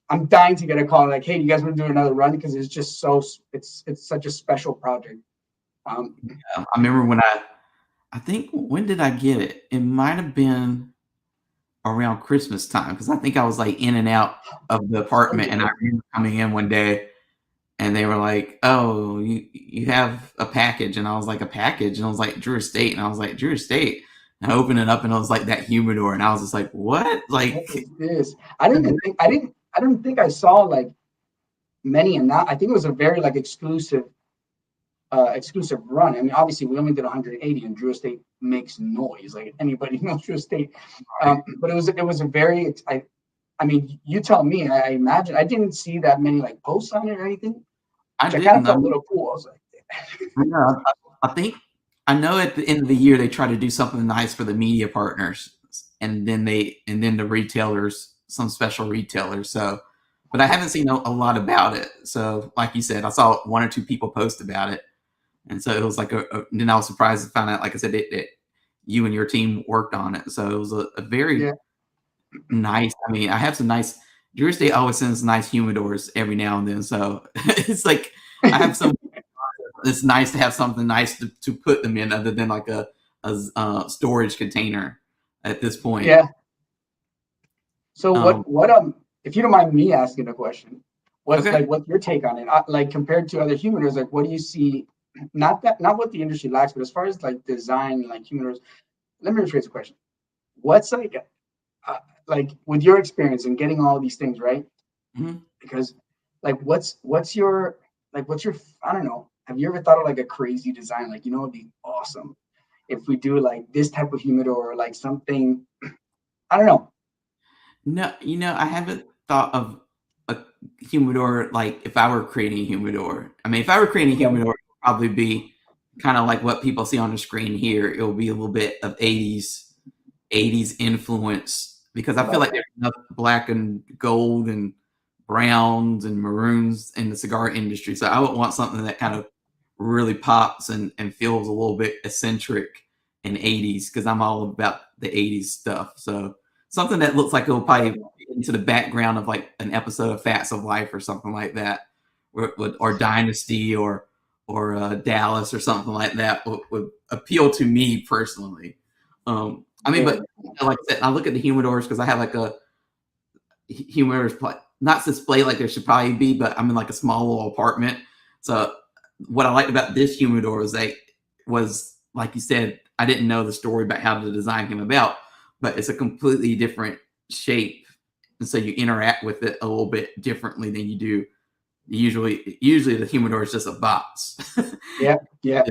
I'm dying to get a call like, hey, you guys want to do another run? Because it's just it's such a special project. I remember I think, when did I get it? It might have been around Christmas time, because I think I was like in and out of the apartment, and I remember coming in one day and they were like, "Oh, you have a package," and I was like, "A package?" And I was like, "Drew Estate," and I was like, "Drew Estate." And I opened it up and it was like that humidor, and I was just like, "What?" Like, what is this? I don't think I saw like many, and I think it was a very like exclusive run. I mean, obviously we only did 180, and Drew Estate makes noise. Like anybody knows Drew Estate, but it was a very. I mean, you tell me. I imagine I didn't see that many like posts on it or anything. I Which I kind didn't. of felt a little cool. I was like, Yeah, I think I know at the end of the year they try to do something nice for the media partners, and then the retailers, some special retailers. So, but I haven't seen a lot about it. So, like you said, I saw one or two people post about it, and so it was like then I was surprised to find out, like I said, that you and your team worked on it. So it was a very yeah, nice. I mean, I have some nice. Drew Estate always sends nice humidors every now and then. So it's like I have some. It's nice to have something nice to put them in, other than like a storage container at this point. yeah. So Um, if you don't mind me asking a question, okay. what's your take on it? Like compared to other humidors, like what do you see? Not what the industry lacks, but as far as like design, like humidors. Let me rephrase the question. What's like with your experience in getting all these things right? Mhm. Because like what's your I don't know. Have you ever thought of like a crazy design? Like, it'd be awesome if we do like this type of humidor or like something. I don't know. No, I haven't thought of a humidor, like if I were creating a humidor. I mean, if I were creating a Okay. humidor, it would probably be kind of like what people see on the screen here. It will be a little bit of 80s influence, because I feel Love like that. there's enough black and gold and browns and maroons in the cigar industry. So I would want something that kind of really pops and feels a little bit eccentric in 80s, because I'm all about the 80s stuff. So something that looks like it'll probably fit into the background of like an episode of Facts of Life or something like that, or Dynasty, or Dallas or something like that would appeal to me personally. I mean, Very but cool. like I said, I look at the humidors because I have like a humidors, not display like there should probably be, but I'm in like a small little apartment. So what I liked about this humidor was like you said, I didn't know the story about how the design came about, but it's a completely different shape, and so you interact with it a little bit differently than you do usually. The humidor is just a box. Yeah, yeah.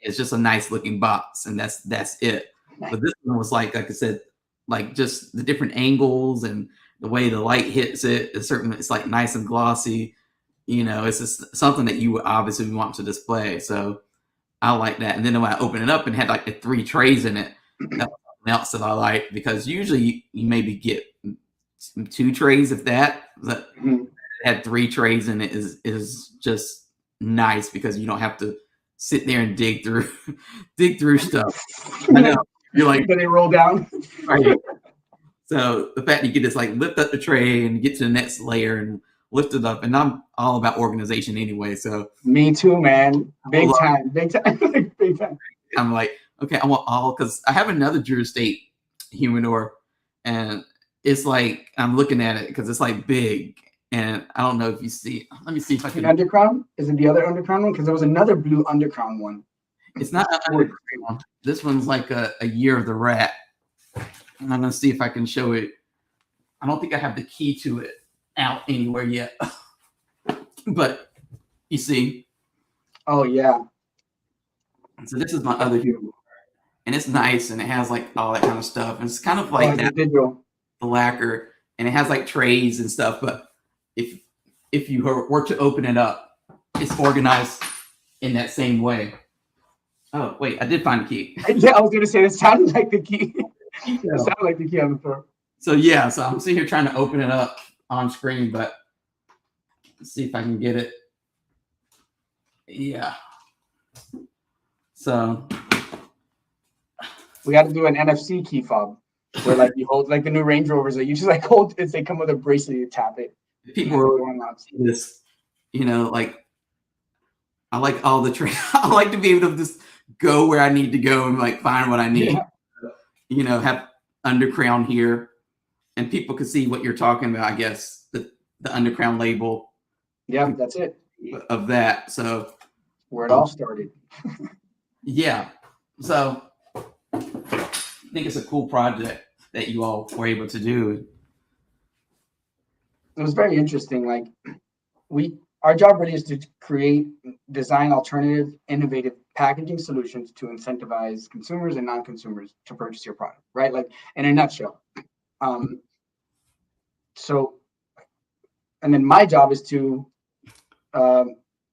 It's just a nice looking box, and that's it. But this one was like I said, like just the different angles and the way the light hits it. It's like nice and glossy. It's just something that you obviously want to display. So I like that. And then when I open it up and had like the three trays in it, that was something else that I like, because usually you maybe get two trays, if that. But Mhm. had three trays in it is just nice, because you don't have to sit there and dig through dig through stuff. I know you're like, Then they roll down. right. So the fact that you can just like lift up the tray and get to the next layer and lift it up, and I'm all about organization anyway. So Me too, man. I Big love, time. Big time. Big time. I'm like, okay, I want all, because I have another Drew Estate humidor, and it's like I'm looking at it because it's like big, and I don't know if you see. Let me see if I The can. undercrown? Is it the other undercrown one? Because there was another blue undercrown one. It's not an underground. This one's like a Year of the Rat, and I'm gonna see if I can show it. I don't think I have the key to it out anywhere yet, but you see. Oh yeah. So this is my That's other, beautiful. and it's nice, and it has like all that kind of stuff. And it's kind of Oh, like it's a that, digital. the lacquer, and it has like trays and stuff. But if you were to open it up, it's organized in that same way. Oh, wait, I did find the key. Yeah, I was gonna say it sounded like the key. It Yeah. sounded like the key on the floor. So yeah, so I'm sitting here trying to open it up on screen, but let's see if I can get it. Yeah. So we got to do an NFC key fob where like you hold like the new Range Rovers that you just like hold it. They come with a bracelet, you tap it. People are this, like I like all the I like to be able to just go where I need to go and like find what I need. Yeah. Have Undercrown here, and people can see what you're talking about. I guess the Undercrown label. Yeah, that's it. Of that, so where it all started. Yeah, so I think it's a cool project that you all were able to do. It was very interesting. Like our job really is to create, design alternative, innovative packaging solutions to incentivize consumers and non-consumers to purchase your product, right? Like in a nutshell. So, and then my job is to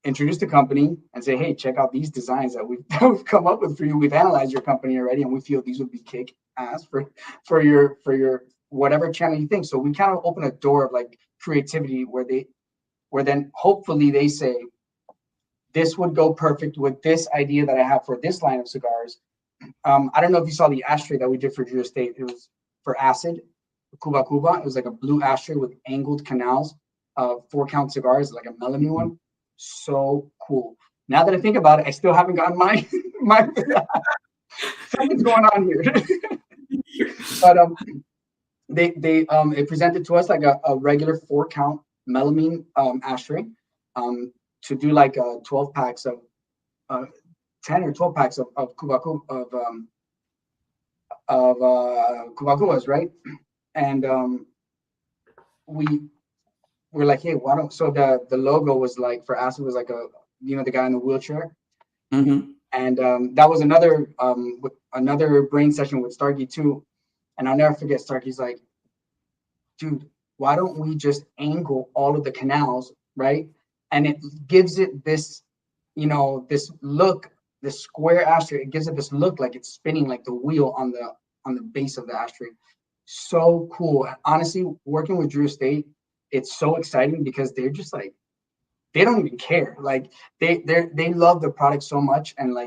introduce the company and say, hey, check out these designs that we've come up with for you. We've analyzed your company already, and we feel these would be kick ass for your whatever channel you think. So we kind of open a door of like creativity where then hopefully they say, this would go perfect with this idea that I have for this line of cigars. I don't know if you saw the ashtray that we did for Drew Estate. It was for Acid, Cuba Cuba. It was like a blue ashtray with angled canals, 4-count cigars, like a melamine one. So cool. Now that I think about it, I still haven't gotten my something's going on here. But they presented to us like a regular 4-count melamine ashtray to do like 12 packs of 10 or 12 packs of Cuba Cubas, right? And we're like, hey, why don't, so the logo was like for Acid was like the guy in the wheelchair. Mm-hmm. And that was another brain session with Starkey too. And I'll never forget, Starkey's like, dude, why don't we just angle all of the canals, right? And it gives it this, this look, this square ashtray, it gives it this look like it's spinning like the wheel on the base of the ashtray. So cool. Honestly, working with Drew Estate, it's so exciting because they're just like, they don't even care. Like they love the product so much, and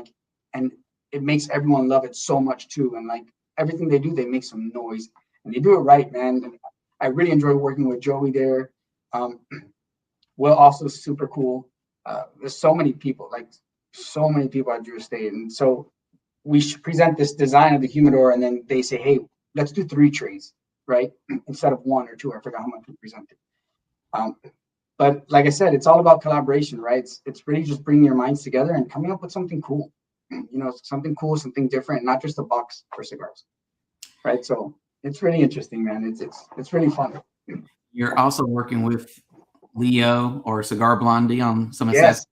it makes everyone love it so much too. And like everything they do, they make some noise and they do it right, man. And I really enjoy working with Joey there. Will also super cool. There's so many people at Drew Estate, and so we should present this design of the humidor, and then they say, hey, let's do 3 trays, right? Instead of 1 or 2. I forgot how much we presented. But like I said, it's all about collaboration, right? It's really just bringing your minds together and coming up with something cool, something cool, something different, not just a box for cigars, right? So it's really interesting, man. It's really fun. You're also working with Leo or Cigar Blondie on some Yes.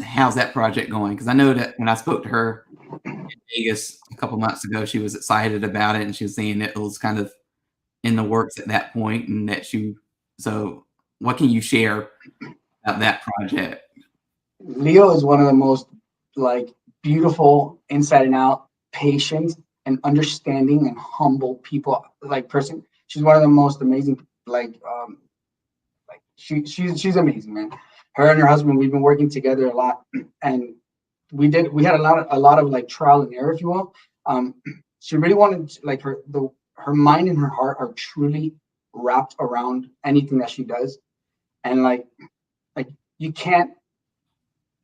How's that project going? Because I know that when I spoke to her in Vegas a couple months ago, she was excited about it, and she was saying it was kind of in the works at that point, and that so what can you share about that project? Leo is one of the most like beautiful, inside and out, patient and understanding and humble people, like person. She's one of the most amazing, she's amazing, man. Her and her husband, we've been working together a lot, and we had a lot of like trial and error, if you will. She really wanted like her mind and her heart are truly wrapped around anything that she does, and like you can't,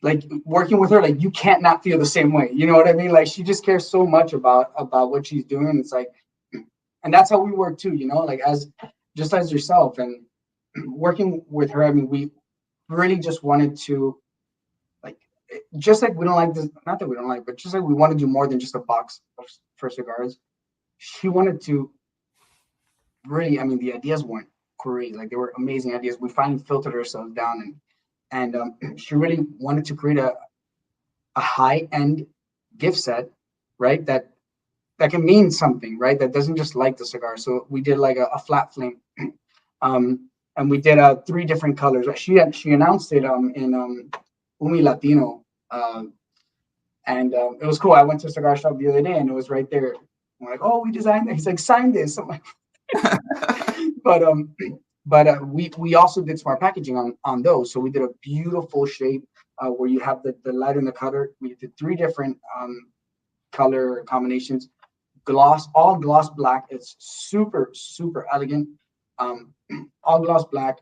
like working with her, like you can't not feel the same way. You know what I mean? Like she just cares so much about what she's doing. It's like, and that's how we work too, like just as yourself. And working with her, I mean, we really just wanted to, like, just like we don't like this, not that we don't like, but just like we want to do more than just a box for cigars. She wanted to really, I mean, the ideas weren't great. Like they were amazing ideas. We finally filtered ourselves down, and she really wanted to create a high-end gift set, right? That can mean something, right? That doesn't just light the cigar. So we did like a flat flame. and we did 3 different colors. She announced it in Umi Latino, and it was cool. I went to a cigar shop the other day, and it was right there. I'm like, oh, we designed it. He's like, sign this. I'm like, but we also did smart packaging on those. So we did a beautiful shape where you have the light and the color. We did 3 different color combinations. All gloss black. It's super, super elegant. All gloss black,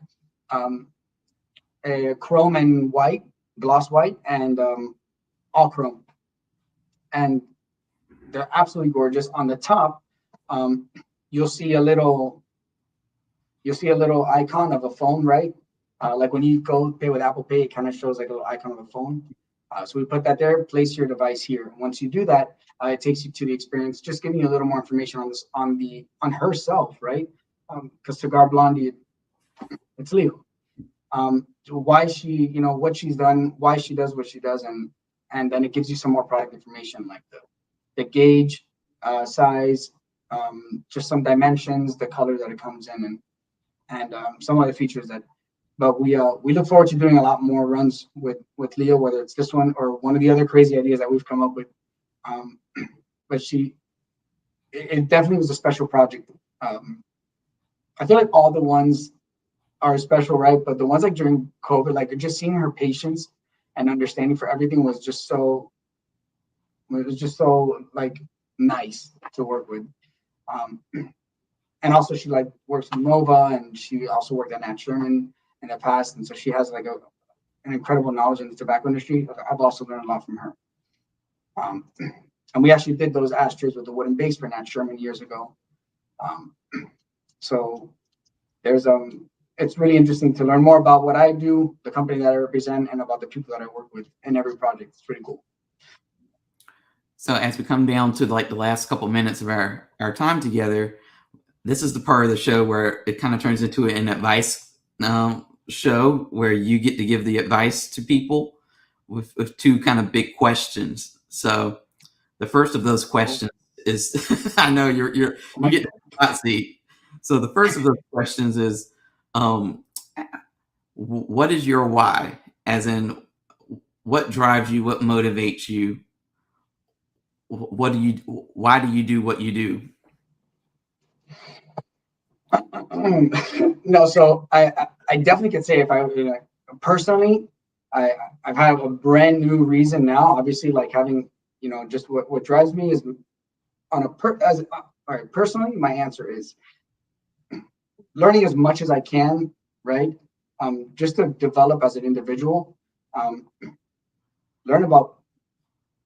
a chrome and white, gloss white, and all chrome. And they're absolutely gorgeous. On the top, you'll see a little icon of a phone, right? Like when you go pay with Apple Pay, it kind of shows like a little icon of a phone. So we put that there. Place your device here. Once you do that, it takes you to the experience, just giving you a little more information on herself, right? Because Cigar Blondie, it's Leo. Why she, what she's done, why she does what she does, and then it gives you some more product information like the gauge, size, just some dimensions, the color that it comes in, and some other features that. But we look forward to doing a lot more runs with Leo, whether it's this one or one of the other crazy ideas that we've come up with. But it definitely was a special project. I feel like all the ones are special, right? But the ones like during COVID, like just seeing her patience and understanding for everything was just so like nice to work with. And also she like works in Nova, and she also worked at Nat Sherman in the past, and so she has like an incredible knowledge in the tobacco industry. I've also learned a lot from her. And we actually did those ashtrays with the wooden base for Nat Sherman years ago. So there's it's really interesting to learn more about what I do, the company that I represent, and about the people that I work with in every project. It's pretty cool. So as we come down to like the last couple minutes of our time together, this is the part of the show where it kind of turns into an advice show where you get to give the advice to people with 2 kind of big questions. So the first of those questions is, I know you get the hot seat. So the first of those questions is, what is your why? As in, what drives you? What motivates you? Why do you do what you do? No, so I definitely could say if I personally, I've had a brand new reason now. Obviously, like having just what drives me is all right. Personally, my answer is learning as much as I can, right? Just to develop as an individual,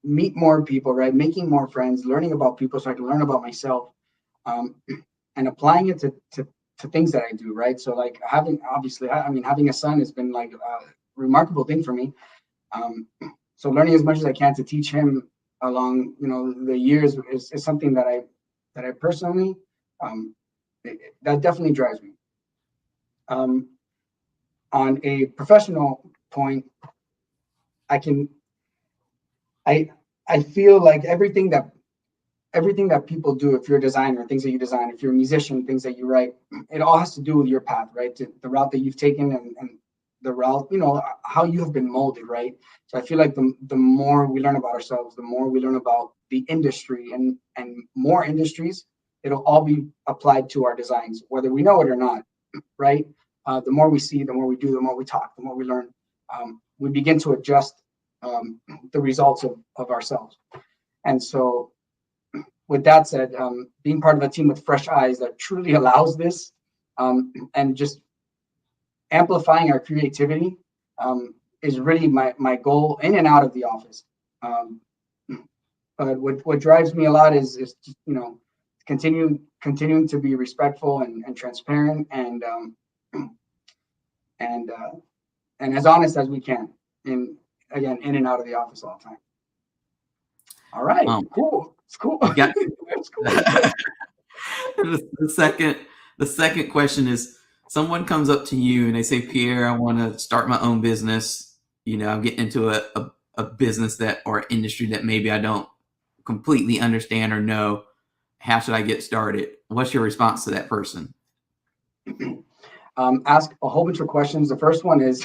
meet more people, right? Making more friends, learning about people so I can learn about myself, and applying it to things that I do, right? So like having a son has been like a remarkable thing for me. So learning as much as I can to teach him along, the years is something that I personally, that definitely drives me. On a professional point, I feel like everything that people do, if you're a designer, things that you design, if you're a musician, things that you write, it all has to do with your path, right? The route that you've taken and the route, how you have been molded, right? So I feel like the more we learn about ourselves, the more we learn about the industry and more industries, it'll all be applied to our designs, whether we know it or not, right? The more we see, the more we do, the more we talk, the more we learn, we begin to adjust the results of ourselves. And so with that said, being part of a team with fresh eyes that truly allows this, and just amplifying our creativity, is really my goal in and out of the office. But what drives me a lot is just, continuing to be respectful and transparent and as honest as we can in and out of the office all the time. All right, cool. It's cool. It's cool. The second question is, someone comes up to you and they say, Pierre, I want to start my own business. I'm getting into a business or industry that maybe I don't completely understand or know. How should I get started? What's your response to that person? ask a whole bunch of questions. The first one is,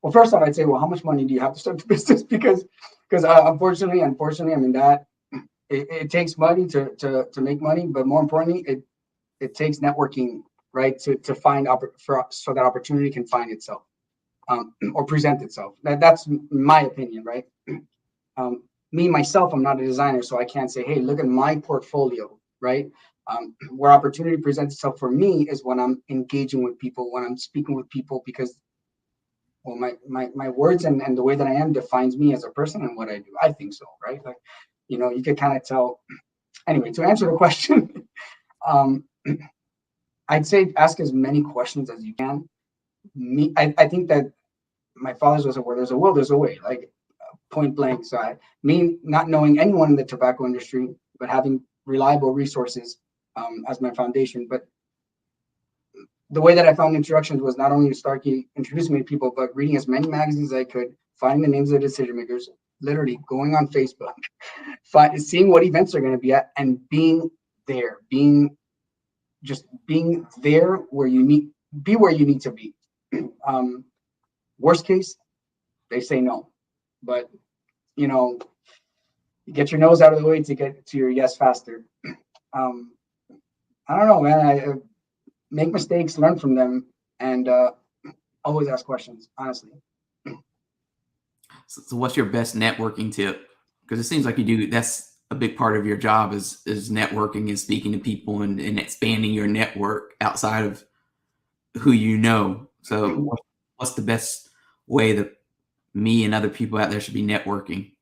well, first off, I'd say, well, how much money do you have to start the business? Because unfortunately, I mean, that it takes money to make money, but more importantly, it takes networking, right? To find so that opportunity can find itself, or present itself. That's my opinion, right? Me, myself, I'm not a designer, so I can't say, hey, look at my portfolio, right? Where opportunity presents itself for me is when I'm engaging with people, when I'm speaking with people, because, well, my words and the way that I am defines me as a person and what I do. I think so, right? Like, you could kind of tell. Anyway, to answer the question, I'd say ask as many questions as you can. I think that my father's was, where there's a will, there's a way, like point blank. So me not knowing anyone in the tobacco industry, but having reliable resources as my foundation. But the way that I found introductions was not only to start introducing me to people, but reading as many magazines as I could, finding the names of the decision makers, literally going on Facebook, seeing what events they're going to be at, and being there, being there where you need to be. Worst case, they say no, but you get your nose out of the way to get to your yes faster. I don't know, man. I make mistakes, learn from them, and always ask questions, honestly. So what's your best networking tip? Because it seems like you do. That's a big part of your job is networking and speaking to people and expanding your network outside of who you know. So what's the best way that me and other people out there should be networking?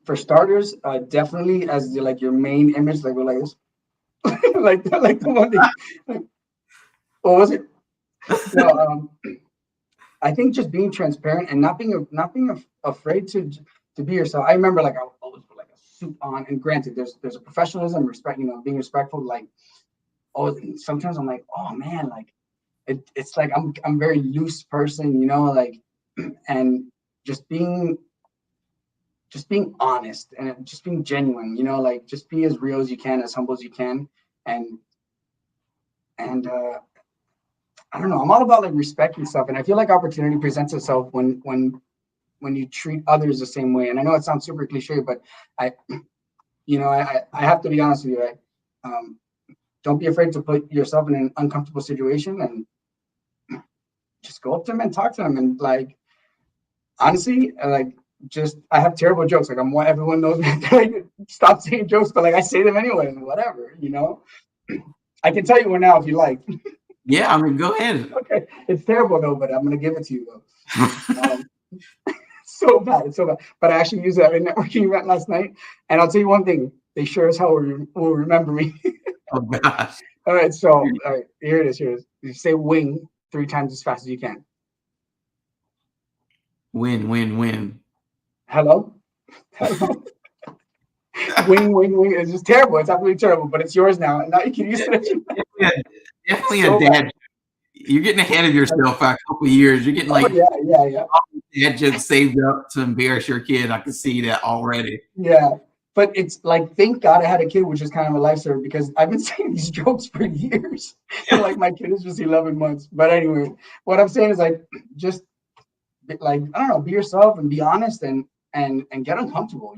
For starters, definitely as your main image, like go like this, like the one. Like, what was it? No, I think just being transparent and not being afraid to be yourself. I remember I would always put a suit on, and granted, there's a professionalism, respect, being respectful. Sometimes I'm like, oh man, it's like I'm very loose person, and just being honest and just being genuine, just be as real as you can, as humble as you can, and I don't know. I'm all about respecting stuff, and I feel like opportunity presents itself when you treat others the same way. And I know it sounds super cliche, but I have to be honest with you. Right? Don't be afraid to put yourself in an uncomfortable situation, and just go up to them and talk to them. And honestly, I have terrible jokes. Everyone knows me. Stop saying jokes, but I say them anyway. Whatever, I can tell you one now if you like. Yeah, I mean, go ahead. Okay, it's terrible though, but I'm gonna give it to you though. So bad, it's so bad. But I actually used that in a networking event last night, and I'll tell you one thing: they sure as hell will remember me. Oh gosh! All right, so all right, here it is. You say "wing" 3 times as fast as you can. Win. Hello. Wing. It's just terrible. It's absolutely terrible, but it's yours now. And now you can use it. Definitely so a dad. Bad. You're getting ahead of yourself by a couple of years. You're getting yeah. Dad jokes saved up to embarrass your kid. I can see that already. Yeah, but it's thank God I had a kid, which is kind of a lifesaver because I've been saying these jokes for years. And my kid is just 11 months. But anyway, what I'm saying is just I don't know, be yourself and be honest and get uncomfortable.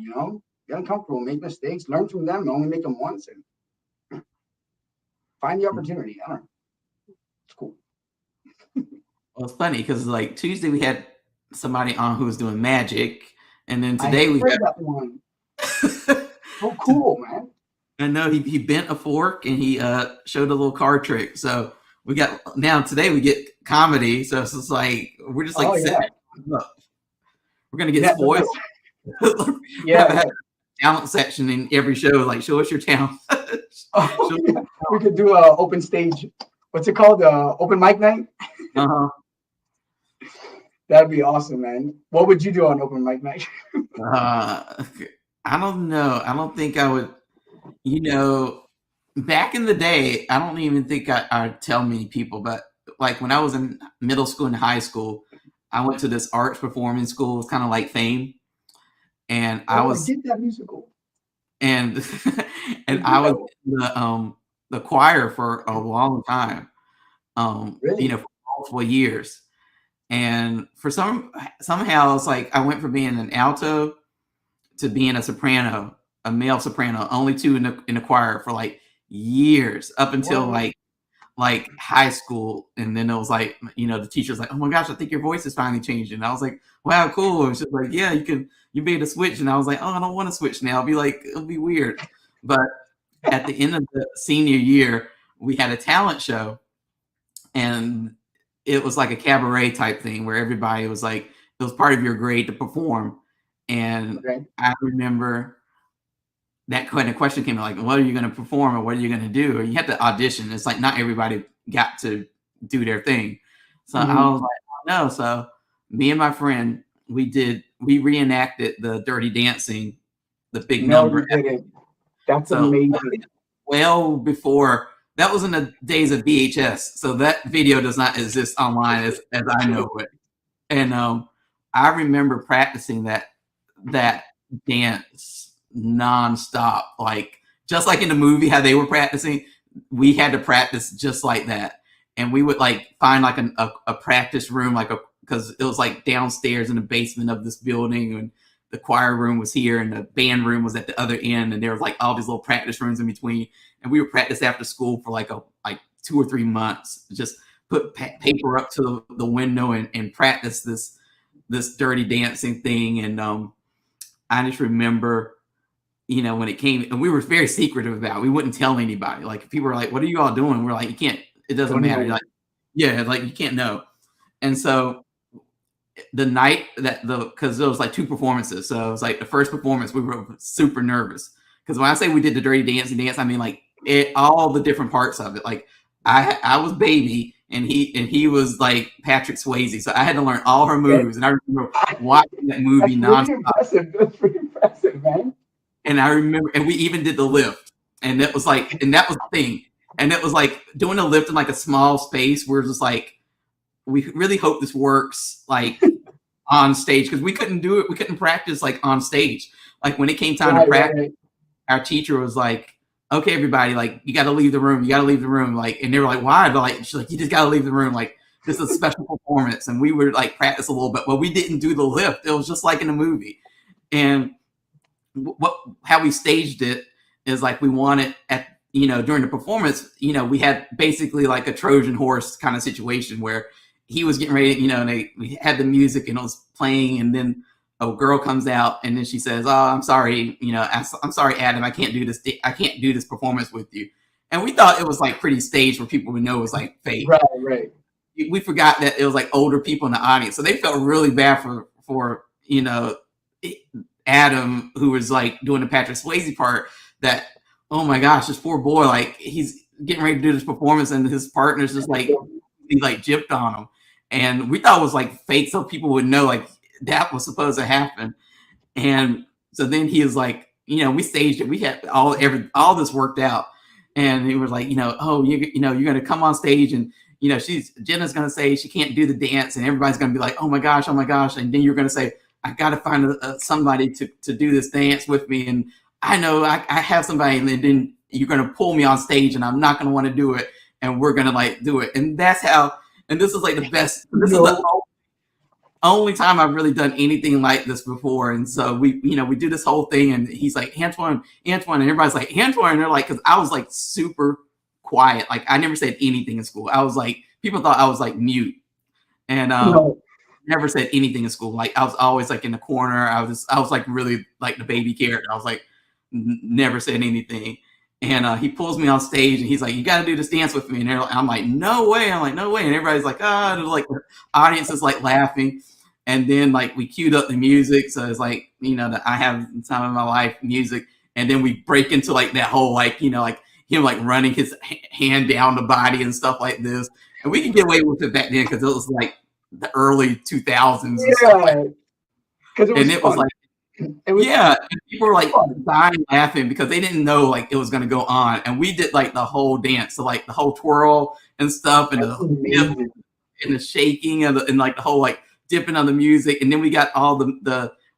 Get uncomfortable, make mistakes, learn from them, only make them once, and find the opportunity. I don't know. It's cool. Well, it's funny because Tuesday we had somebody on who was doing magic, and then today we got that one. So cool, man. I know he bent a fork and he showed a little card trick. So we got today we get comedy. So it's just we're just we're gonna get spoiled. Yeah. Talent section in every show. Show us your talent. We could do a open stage. What's it called? Open mic night. That'd be awesome, man. What would you do on open mic night? I don't know. I don't think I would. Back in the day, I don't even think I'd tell many people. But when I was in middle school and high school, I went to this arts performing school. It's kind of like Fame, and I did that musical. And I was in the choir for a long time. Really? for multiple years. And for somehow it's like I went from being an alto to being a soprano, a male soprano, only two in the choir for like years up until What? like high school. And then it was like, the teacher's like, oh my gosh, I think your voice is finally changing. And I was like, wow, cool. And she's like, yeah, you be able to switch. And I was like, oh, I don't want to switch now. It'll be weird. But at the end of the senior year, we had a talent show, and it was like a cabaret type thing where everybody was like, it was part of your grade to perform. And Okay. I remember that kind of question came like, what are you going to perform, or what are you going to do? Or you had to audition. It's like not everybody got to do their thing. So I Hmm. was like, oh, no. So me and my friend, we reenacted the Dirty Dancing, the big No, number. you didn't. That's So amazing. well before that was in the days of VHS. So that video does not exist online as I know it. And I remember practicing that dance nonstop, like just like in the movie how they were practicing. We had to practice just like that, and we would like find like a practice room, because it was like downstairs in the basement of this building, and the choir room was here, and the band room was at the other end, and there was like all these little practice rooms in between, and we would practice after school for like 2 or 3 months, just put paper up to the window and practice this Dirty Dancing thing. And I just remember, when it came, and we were very secretive about it. We wouldn't tell anybody. Like people were like, what are you all doing? We're like, you can't, it doesn't Don't matter. know. Like, yeah, like you can't know. And so the night because there was like two performances. So it was like the first performance, we were super nervous. Because when I say we did the Dirty Dancing dance, I mean like all the different parts of it. Like I was baby, and he was like Patrick Swayze. So I had to learn all her Okay. moves. And I remember watching that movie That's really nonstop. impressive. That's pretty impressive, man. And I remember, and we even did the lift. And that was the thing. And it was like doing a lift in like a small space where it's just like, we really hope this works like on stage, because we couldn't do it. We couldn't practice like on stage. Like when it came time to Right, right, practice, right. our teacher was like, okay, everybody, like you got to leave the room. You got to leave the room. Like, and they were like, why? But like, she's like, you just got to leave the room. Like, this is a special performance. And we were like practice a little bit, but we didn't do the lift. It was just like in a movie. And how we staged it is like we wanted during the performance, we had basically like a Trojan horse kind of situation where he was getting ready, and we had the music and it was playing, and then a girl comes out and then she says, oh, I'm sorry, I'm sorry, Adam, I can't do this performance with you. And we thought it was like pretty staged where people would know it was like fake. Right, right. We forgot that it was like older people in the audience, so they felt really bad for Adam, who was like doing the Patrick Swayze part, that, oh my gosh, this poor boy, like he's getting ready to do this performance and his partner's just like, he like gypped on him. And we thought it was like fake so people would know like that was supposed to happen. And so then he was like, we staged it. We had all this worked out. And he was like, oh, you're going to come on stage, and, Jenna's going to say she can't do the dance, and everybody's going to be like, oh my gosh. And then you're going to say, I got to find somebody to do this dance with me. And I know I have somebody, and then you're going to pull me on stage, and I'm not going to want to do it. And we're going to like do it. And that's how, and this is like the best, this is the only time I've really done anything like this before. And so we do this whole thing, and he's like, Antoine, and everybody's like, Antoine. And they're like, because I was like super quiet. Like I never said anything in school. I was like, people thought I was like mute. And No. never said anything in school. Like I was always like in the corner. I was like really like the baby character. I was like never said anything. And he pulls me on stage, and he's like, you got to do this dance with me. And I'm like, no way. And everybody's like, ah, oh, like the audience is like laughing. And then like we queued up the music. So it's like, that I have time in my life music. And then we break into like that whole, like, like him like running his hand down the body and stuff like this. And we can get away with it back then because it was like the early 2000s and stuff like that. Because it was And it was fun. like, It was yeah, and people were like fun. dying laughing because they didn't know like it was going to go on. And we did like the whole dance, so like the whole twirl and stuff, and That's the dip amazing. and the shaking and like the whole like dipping on the music. And then we got all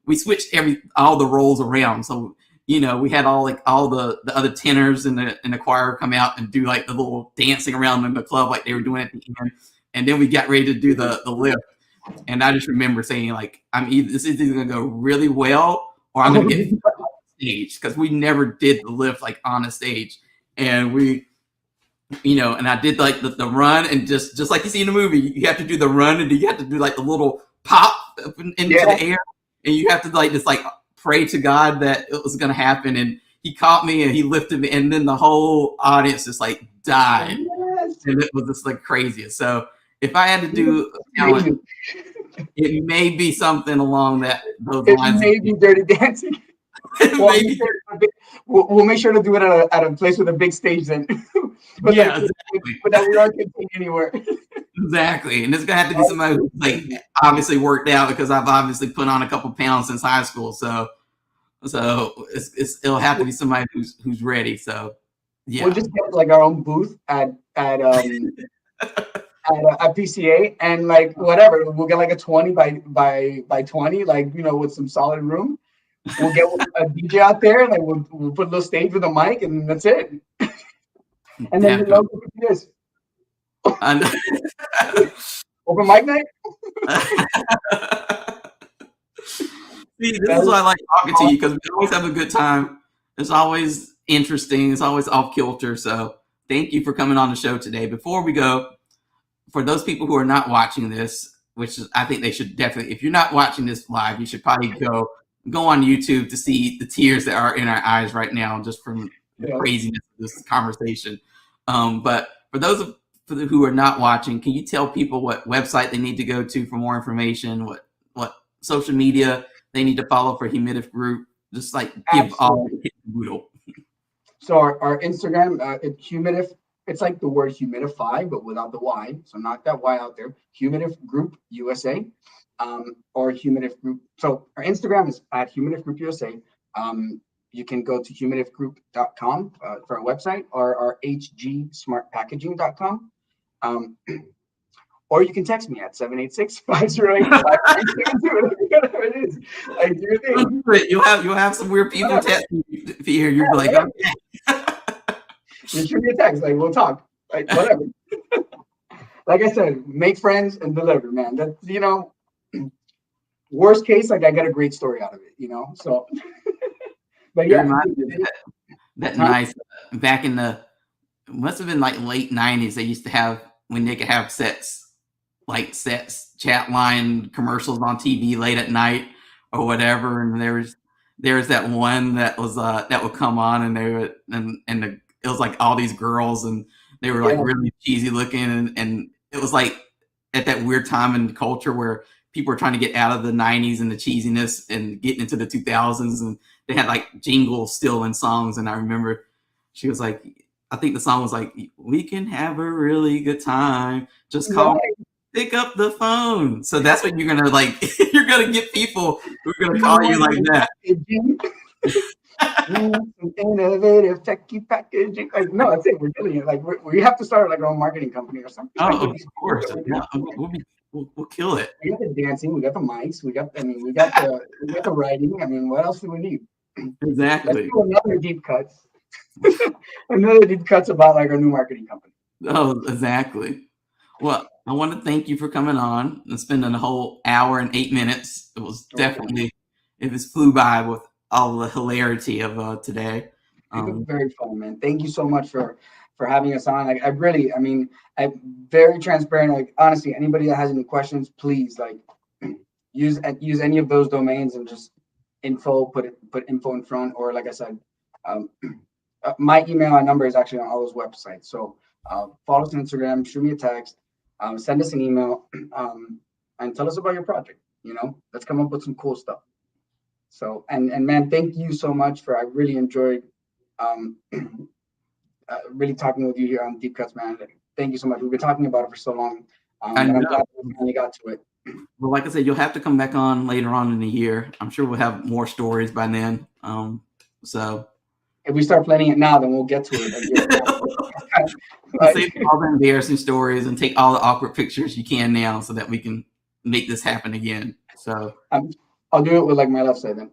we switched all the roles around. So we had all the other tenors in the choir come out and do like the little dancing around in the club like they were doing at the end, and then we got ready to do the lift. And I just remember saying like, this is either gonna go really well or I'm gonna get on stage, because we never did the lift like on a stage, and we. And I did like the run, and just like you see in the movie, you have to do the run, and you have to do like the little pop into the air, and you have to like just like pray to God that it was going to happen. And he caught me and he lifted me, and then the whole audience just like died, and it was just like crazy. So if I had to do talent, it may be something along those lines. It may be Dirty Dancing. We'll make sure to do it at a place with a big stage then. But yeah, exactly. But that we aren't getting anywhere. Exactly. And it's gonna have to be somebody who's like obviously worked out, because I've obviously put on a couple pounds since high school. So it'll have to be somebody who's ready. So yeah. We'll just get like our own booth at PCA, and like whatever. We'll get like a 20 by 20, like with some solid room. We'll get a DJ out there, and like we'll put a little stage with a mic, and that's it. And then this open mic night. See, this is why I like talking to you, because we always have a good time. It's always interesting. It's always off kilter. So thank you for coming on the show today. Before we go, for those people who are not watching this, which is, I think they should definitely, if you're not watching this live, you should probably go on YouTube to see the tears that are in our eyes right now, just from the craziness of this conversation. But for those who are not watching, can you tell people what website they need to go to for more information? What social media they need to follow for HumidifGroup? Just like give all the boodle. So our Instagram, it's Humidif. It's like the word humidify, but without the Y. So knock that Y out there. HumidifGroup USA, or HumidifGroup. So our Instagram is at HumidifGroup USA. You can go to humidifgroup.com for our website, or our hgsmartpackaging.com. Or you can text me at 786-508-5372. Whatever it is. Like, do your thing. You'll have some weird people text you if you hear. You're like, okay. You shoot me a text, like we'll talk, like whatever. Like I said, make friends and deliver, man. That's worst case, like I got a great story out of it, So, but yeah, that nice back in the must have been like late 90s. They used to have, when they could have sets chat line commercials on TV late at night or whatever, and there's that one that was that would come on, and they would it was like all these girls, and they were like really cheesy looking, and it was like at that weird time in culture where people were trying to get out of the 90s and the cheesiness and getting into the 2000s, and they had like jingles still in songs. And I remember she was like, I think the song was like, "We can have a really good time, just call me, pick up the phone." So that's what you're gonna like. You're gonna get people who are gonna call you like that. Innovative techie packaging. Like, no, that's it. We're doing it. Like, we have to start like our own marketing company or something. Oh, of course. Yeah, we'll kill it. We got the dancing. We got the mics. We got the writing. I mean, what else do we need? Exactly. Let's do another deep cuts. Another deep cuts about like our new marketing company. Oh, exactly. Well, I want to thank you for coming on and spending a whole hour and 8 minutes. It was definitely, it just flew by with all the hilarity of today. It was very fun, man. Thank you so much for having us on. Like, I'm very transparent. Like, honestly, anybody that has any questions, please like use any of those domains and just put info in front, or like I said, my email and number is actually on all those websites. So follow us on Instagram, shoot me a text, send us an email, and tell us about your project. Let's come up with some cool stuff. So, and man, thank you so much I really enjoyed really talking with you here on Deep Cuts, man. Thank you so much. We've been talking about it for so long. And I'm glad we finally got to it. Well, like I said, you'll have to come back on later on in the year. I'm sure we'll have more stories by then. So if we start planning it now, then we'll get to it. Save all the embarrassing stories and take all the awkward pictures you can now, so that we can make this happen again. So I'll do it with like my left side then.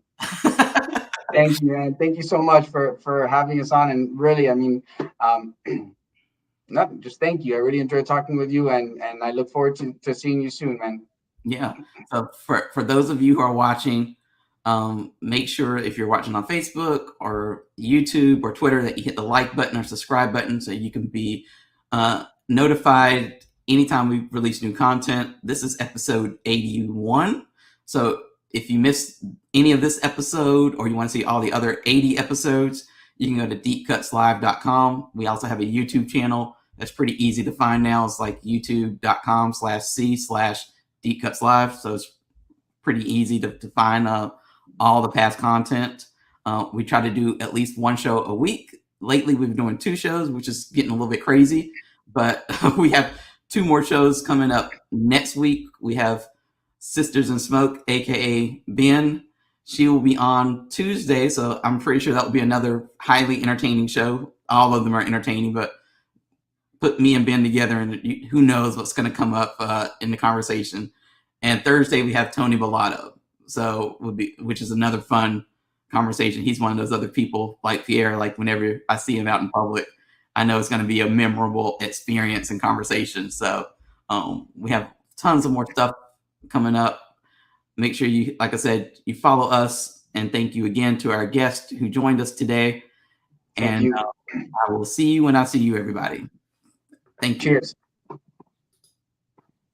Thank you, man. Thank you so much for having us on. And really, I mean, um, nothing. Just thank you. I really enjoyed talking with you, and I look forward to seeing you soon, man. Yeah. So for those of you who are watching, make sure if you're watching on Facebook or YouTube or Twitter that you hit the like button or subscribe button so you can be notified anytime we release new content. This is episode 81. So if you missed any of this episode or you want to see all the other 80 episodes, you can go to deepcutslive.com. We also have a YouTube channel that's pretty easy to find now. It's like youtube.com/c/deepcutslive. So it's pretty easy to find all the past content. We try to do at least one show a week. Lately, we've been doing 2 shows, which is getting a little bit crazy. But we have 2 more shows coming up next week. We have Sisters in Smoke, aka Ben. She will be on Tuesday, so I'm pretty sure that will be another highly entertaining show. All of them are entertaining, but put me and Ben together, and who knows what's going to come up in the conversation. And Thursday we have Tony Bellato, which is another fun conversation. He's one of those other people like Pierre. Like whenever I see him out in public, I know it's going to be a memorable experience and conversation. So we have tons of more stuff coming up. Make sure you, like I said, you follow us. And thank you again to our guest who joined us today. Thank you. I will see you when I see you, everybody. Thank you. Cheers.